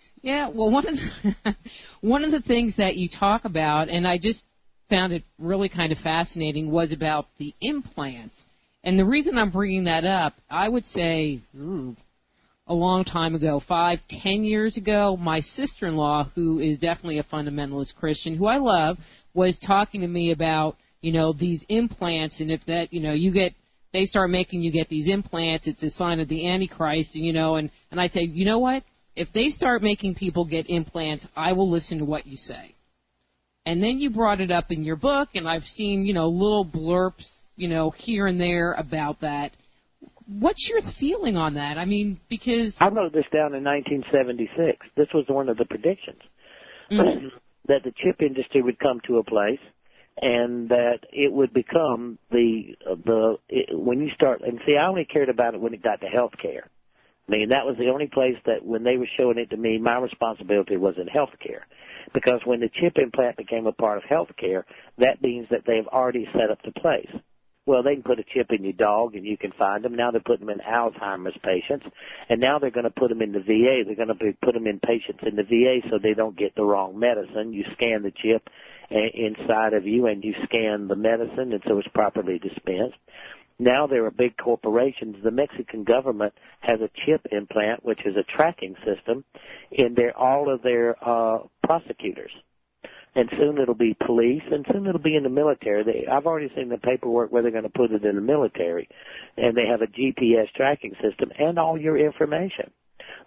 one of the things that you talk about, and I just found it really kind of fascinating, was about the implants. And the reason I'm bringing that up, I would say a long time ago, 5-10 years ago, my sister-in-law, who is definitely a fundamentalist Christian, who I love, was talking to me about, these implants, and if that, they start making you get these implants, it's a sign of the Antichrist, and I say, you know what? If they start making people get implants, I will listen to what you say. And then you brought it up in your book, and I've seen, little blurps, here and there about that. What's your feeling on that? I mean, because I wrote this down in 1976. This was one of the predictions. Mm-hmm. That the chip industry would come to a place, and that it would become when you start, and see, I only cared about it when it got to health care. I mean, that was the only place that when they were showing it to me, my responsibility was in health care. Because when the chip implant became a part of health care, that means that they've already set up the place. Well, they can put a chip in your dog, and you can find them. Now they're putting them in Alzheimer's patients, and now they're going to put them in the VA. They're going to put them in patients in the VA so they don't get the wrong medicine. You scan the chip inside of you, and you scan the medicine, and so it's properly dispensed. Now there are big corporations. The Mexican government has a chip implant, which is a tracking system, in all of their prosecutors. And soon it'll be police, and soon it'll be in the military. I've already seen the paperwork where they're going to put it in the military. And they have a GPS tracking system and all your information.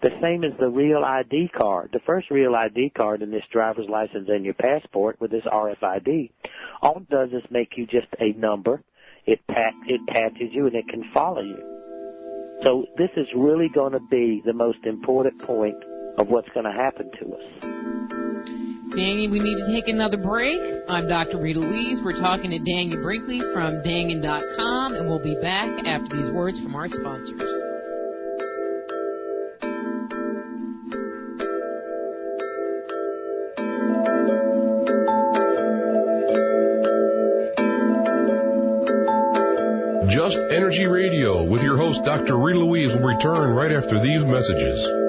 The same as the real ID card. The first real ID card in this driver's license and your passport with this RFID, all it does is make you just a number. It patches you, and it can follow you. So this is really going to be the most important point of what's going to happen to us. Danny, we need to take another break. I'm Dr. Rita Louise. We're talking to Dannion Brinkley from Dannion.com, and we'll be back after these words from our sponsors. Just Energy Radio with your host, Dr. Rita Louise, will return right after these messages.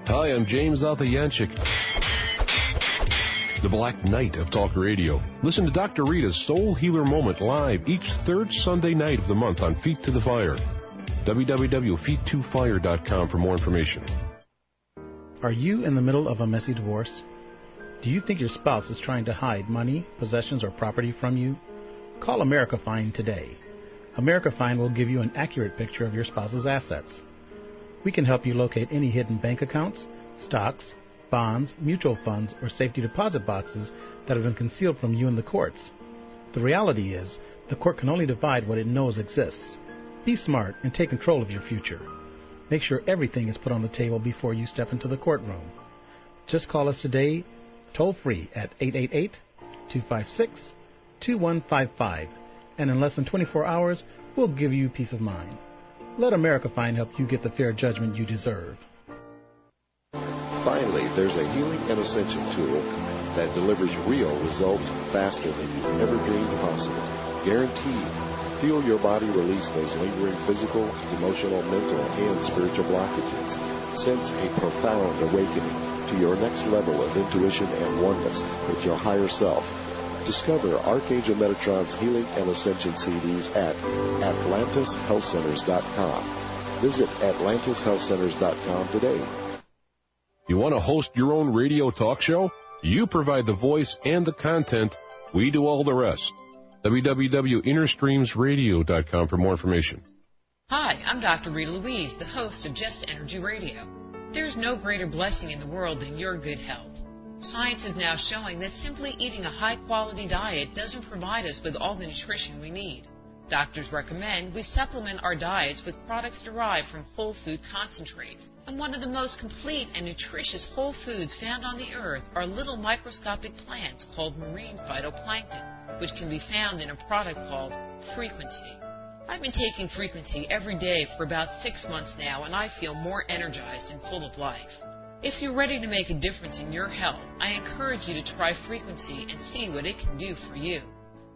Hi, I'm James Altayanchik, the Black Knight of Talk Radio. Listen to Dr. Rita's Soul Healer Moment live each third Sunday night of the month on Feet to the Fire. www.feet2fire.com for more information. Are you in the middle of a messy divorce? Do you think your spouse is trying to hide money, possessions, or property from you? Call America Fine today. America Fine will give you an accurate picture of your spouse's assets. We can help you locate any hidden bank accounts, stocks, bonds, mutual funds, or safety deposit boxes that have been concealed from you in the courts. The reality is, the court can only divide what it knows exists. Be smart and take control of your future. Make sure everything is put on the table before you step into the courtroom. Just call us today, toll-free at 888-256-2155, and in less than 24 hours, we'll give you peace of mind. Let America Fine help you get the fair judgment you deserve. Finally, there's a healing and ascension tool that delivers real results faster than you ever dreamed possible. Guaranteed. Feel your body release those lingering physical, emotional, mental, and spiritual blockages. Sense a profound awakening to your next level of intuition and oneness with your higher self. Discover Archangel Metatron's Healing and Ascension CDs at AtlantisHealthCenters.com. Visit AtlantisHealthCenters.com today. You want to host your own radio talk show? You provide the voice and the content. We do all the rest. www.innerstreamsradio.com for more information. Hi, I'm Dr. Rita Louise, the host of Just Energy Radio. There's no greater blessing in the world than your good health. Science is now showing that simply eating a high-quality diet doesn't provide us with all the nutrition we need. Doctors recommend we supplement our diets with products derived from whole food concentrates. And one of the most complete and nutritious whole foods found on the earth are little microscopic plants called marine phytoplankton, which can be found in a product called Frequency. I've been taking Frequency every day for about 6 months now, and I feel more energized and full of life. If you're ready to make a difference in your health, I encourage you to try Frequency and see what it can do for you.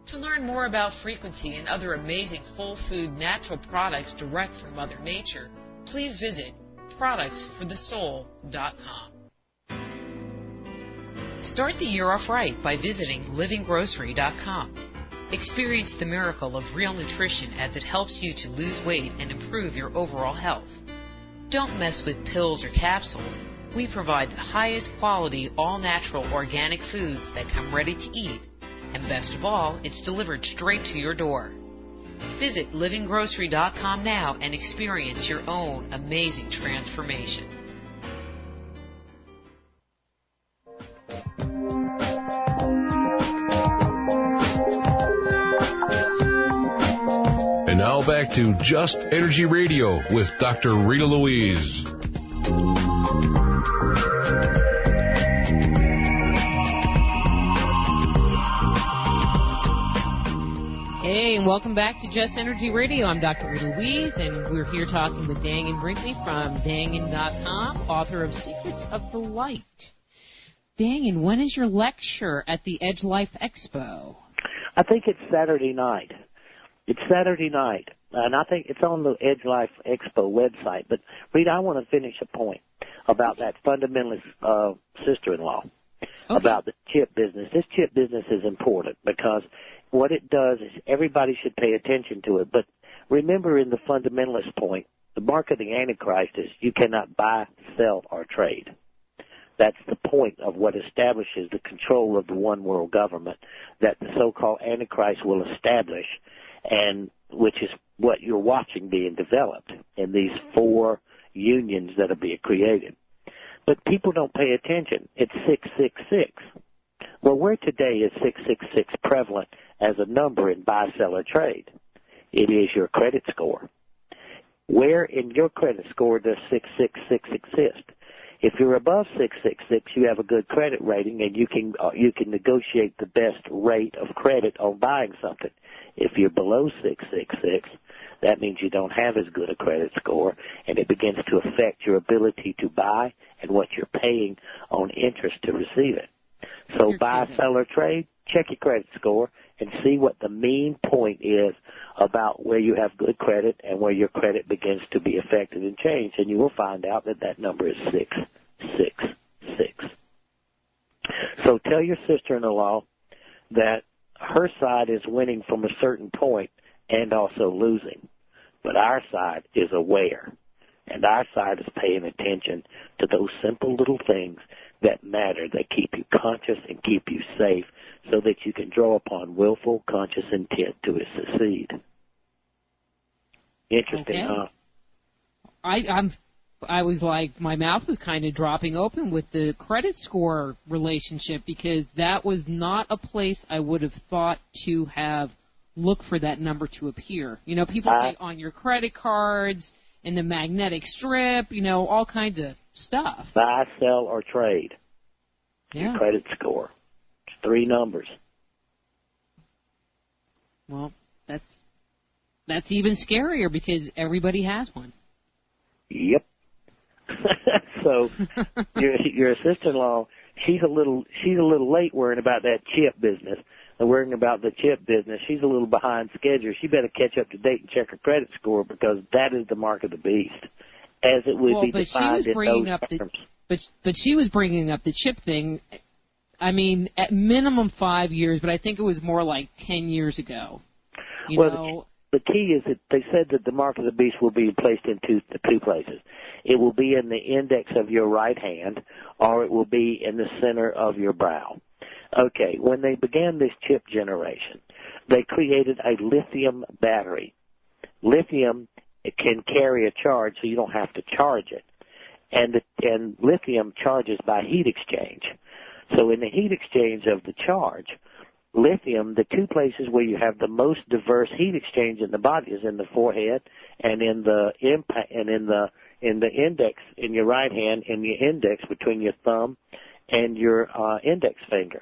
To learn more about Frequency and other amazing whole food natural products direct from Mother Nature, please visit productsforthesoul.com. Start the year off right by visiting livinggrocery.com. Experience the miracle of real nutrition as it helps you to lose weight and improve your overall health. Don't mess with pills or capsules. We provide the highest quality, all-natural organic foods that come ready to eat. And best of all, it's delivered straight to your door. Visit livinggrocery.com now and experience your own amazing transformation. And now back to Just Energy Radio with Dr. Rita Louise. Hey, and welcome back to Just Energy Radio. I'm Dr. Rita Louise, and we're here talking with Dannion-Brinkley from Dannion.com, author of Secrets of the Light. Dannion, when is your lecture at the Edge Life Expo? I think it's Saturday night. It's Saturday night, and I think it's on the Edge Life Expo website. But, Rita, I want to finish a point about that fundamentalist sister-in-law, about the chip business. This chip business is important because what it does is everybody should pay attention to it. But remember, in the fundamentalist point, the mark of the Antichrist is you cannot buy, sell, or trade. That's the point of what establishes the control of the one world government that the so-called Antichrist will establish, and which is what you're watching being developed in these 4 unions that are being created. But people don't pay attention. It's 666. Well, where today is 666 prevalent as a number in buy, sell, or trade? It is your credit score. Where in your credit score does 666 exist? If you're above 666, you have a good credit rating, and you can negotiate the best rate of credit on buying something. If you're below 666, that means you don't have as good a credit score, and it begins to affect your ability to buy and what you're paying on interest to receive it. So buy, sell, or trade, check your credit score and see what the mean point is about where you have good credit and where your credit begins to be affected and changed, and you will find out that that number is 666. So tell your sister-in-law that her side is winning from a certain point and also losing, but our side is aware, and our side is paying attention to those simple little things that matter, that keep you conscious and keep you safe so that you can draw upon willful, conscious intent to succeed. Interesting, huh? I'm I was like, my mouth was kind of dropping open with the credit score relationship, because that was not a place I would have thought to have looked for that number to appear. You know, people say on your credit cards, in the magnetic strip, you know, all kinds of stuff. Buy, sell, or trade. Yeah. Your credit score. It's 3 numbers. Well, that's even scarier because everybody has one. Yep. So your sister-in-law, she's a little late worrying about that chip business. And worrying about the chip business, she's a little behind schedule. She better catch up to date and check her credit score, because that is the mark of the beast, as it would be defined in those terms. But she was bringing up the chip thing. I mean, at minimum 5 years, but I think it was more like 10 years ago. You know. The key is that they said that the mark of the beast will be placed in two places. It will be in the index of your right hand, or it will be in the center of your brow. Okay, when they began this chip generation, they created a lithium battery. Lithium, it can carry a charge, so you don't have to charge it. And lithium charges by heat exchange. So in the heat exchange of the charge, lithium, the 2 places where you have the most diverse heat exchange in the body is in the forehead and in the index in your right hand, in the index between your thumb and your index finger.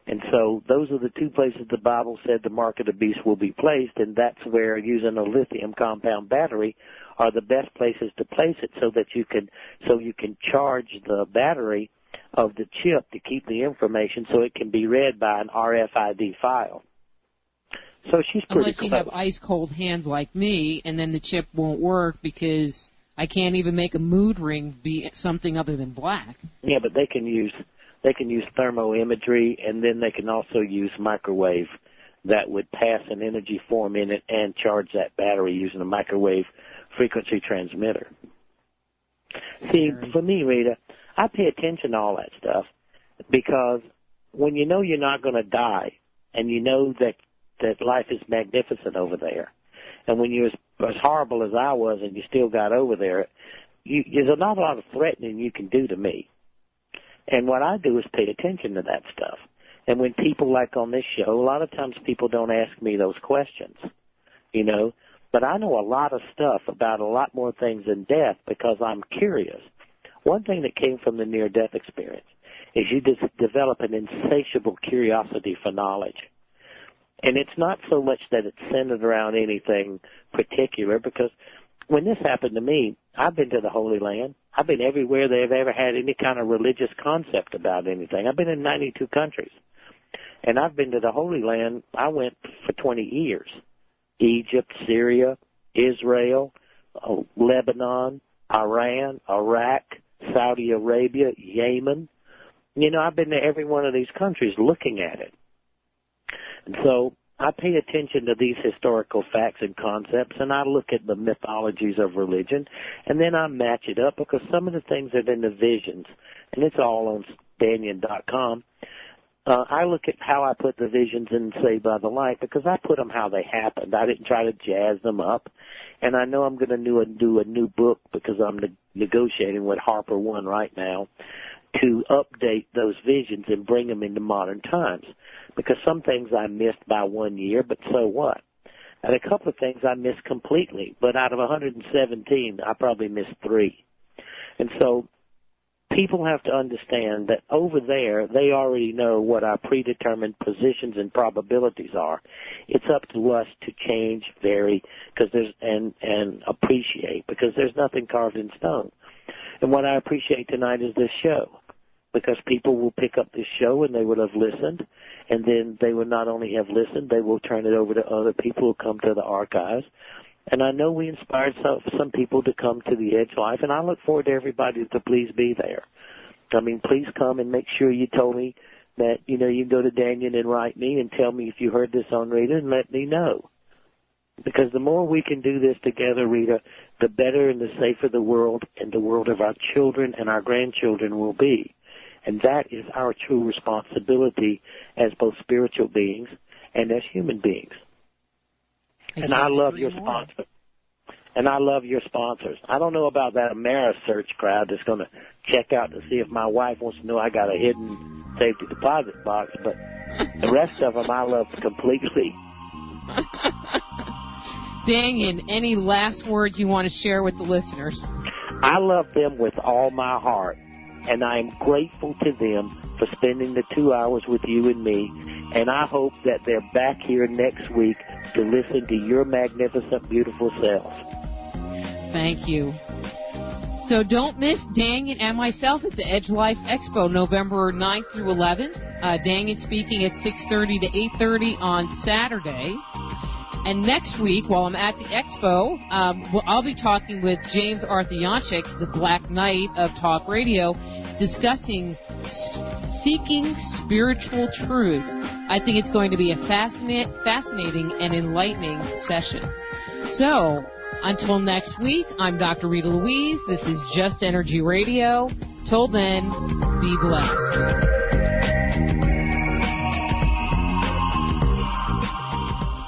And so those are the 2 places the Bible said the mark of the beast will be placed, and that's where using a lithium compound battery are the best places to place it, so that you can charge the battery of the chip to keep the information so it can be read by an RFID file. So she's pretty Unless you have ice-cold hands like me, and then the chip won't work because I can't even make a mood ring be something other than black. Yeah, but they can use thermoimagery, and then they can also use microwave that would pass an energy form in it and charge that battery using a microwave frequency transmitter. See, for me, Rita, I pay attention to all that stuff, because when you know you're not going to die, and you know that life is magnificent over there, and when you're as horrible as I was and you still got over there, there's not a lot of threatening you can do to me. And what I do is pay attention to that stuff. And when people, like on this show, a lot of times people don't ask me those questions, you know. But I know a lot of stuff about a lot more things than death, because I'm curious. One thing that came from the near-death experience is you just develop an insatiable curiosity for knowledge. And it's not so much that it's centered around anything particular, because when this happened to me, I've been to the Holy Land. I've been everywhere they've ever had any kind of religious concept about anything. I've been in 92 countries. And I've been to the Holy Land. I went for 20 years. Egypt, Syria, Israel, Lebanon, Iran, Iraq, Saudi Arabia, Yemen. You know, I've been to every one of these countries looking at it. And so I pay attention to these historical facts and concepts, and I look at the mythologies of religion, and then I match it up, because some of the things that are in the visions, and it's all on Dannion.com, I look at how I put the visions in Saved by the Light, because I put them how they happened. I didn't try to jazz them up. And I know I'm going to do a new book, because I'm negotiating with Harper One right now to update those visions and bring them into modern times. Because some things I missed by 1 year, but so what? And a couple of things I missed completely. But out of 117, I probably missed 3. And so people have to understand that over there, they already know what our predetermined positions and probabilities are. It's up to us to change, vary, and appreciate, because there's nothing carved in stone. And what I appreciate tonight is this show, because people will pick up this show and they would have listened, and then they will not only have listened, they will turn it over to other people who come to the archives. And I know we inspired some people to come to the Edge Life, and I look forward to everybody to please be there. I mean, please come and make sure you told me that, you know, you can go to Dannion and write me and tell me if you heard this on Rita, and let me know. Because the more we can do this together, Rita, the better and the safer the world and the world of our children and our grandchildren will be. And that is our true responsibility as both spiritual beings and as human beings. And I love your sponsor. And I love your sponsors. I don't know about that AmeriSearch crowd that's going to check out to see if my wife wants to know I got a hidden safety deposit box, but the rest of them I love completely. Dannion, any last words you want to share with the listeners? I love them with all my heart, and I am grateful to them for spending the 2 hours with you and me, and I hope that they're back here next week to listen to your magnificent, beautiful selves. Thank you. So don't miss Dannion and myself at the Edge Life Expo, November 9th through 11th. Dannion speaking at 6:30 to 8:30 on Saturday. And next week, while I'm at the expo, I'll be talking with James Arthur-Yanchik, the Black Knight of Talk Radio, discussing seeking spiritual truths. I think it's going to be a fascinating and enlightening session. So, until next week, I'm Dr. Rita Louise. This is Just Energy Radio. Till then, be blessed.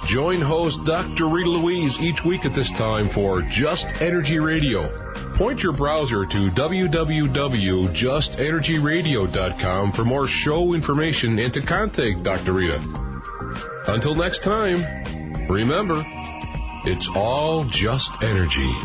Join host Dr. Rita Louise each week at this time for Just Energy Radio. Point your browser to www.justenergyradio.com for more show information and to contact Dr. Rita. Until next time, remember, it's all just energy.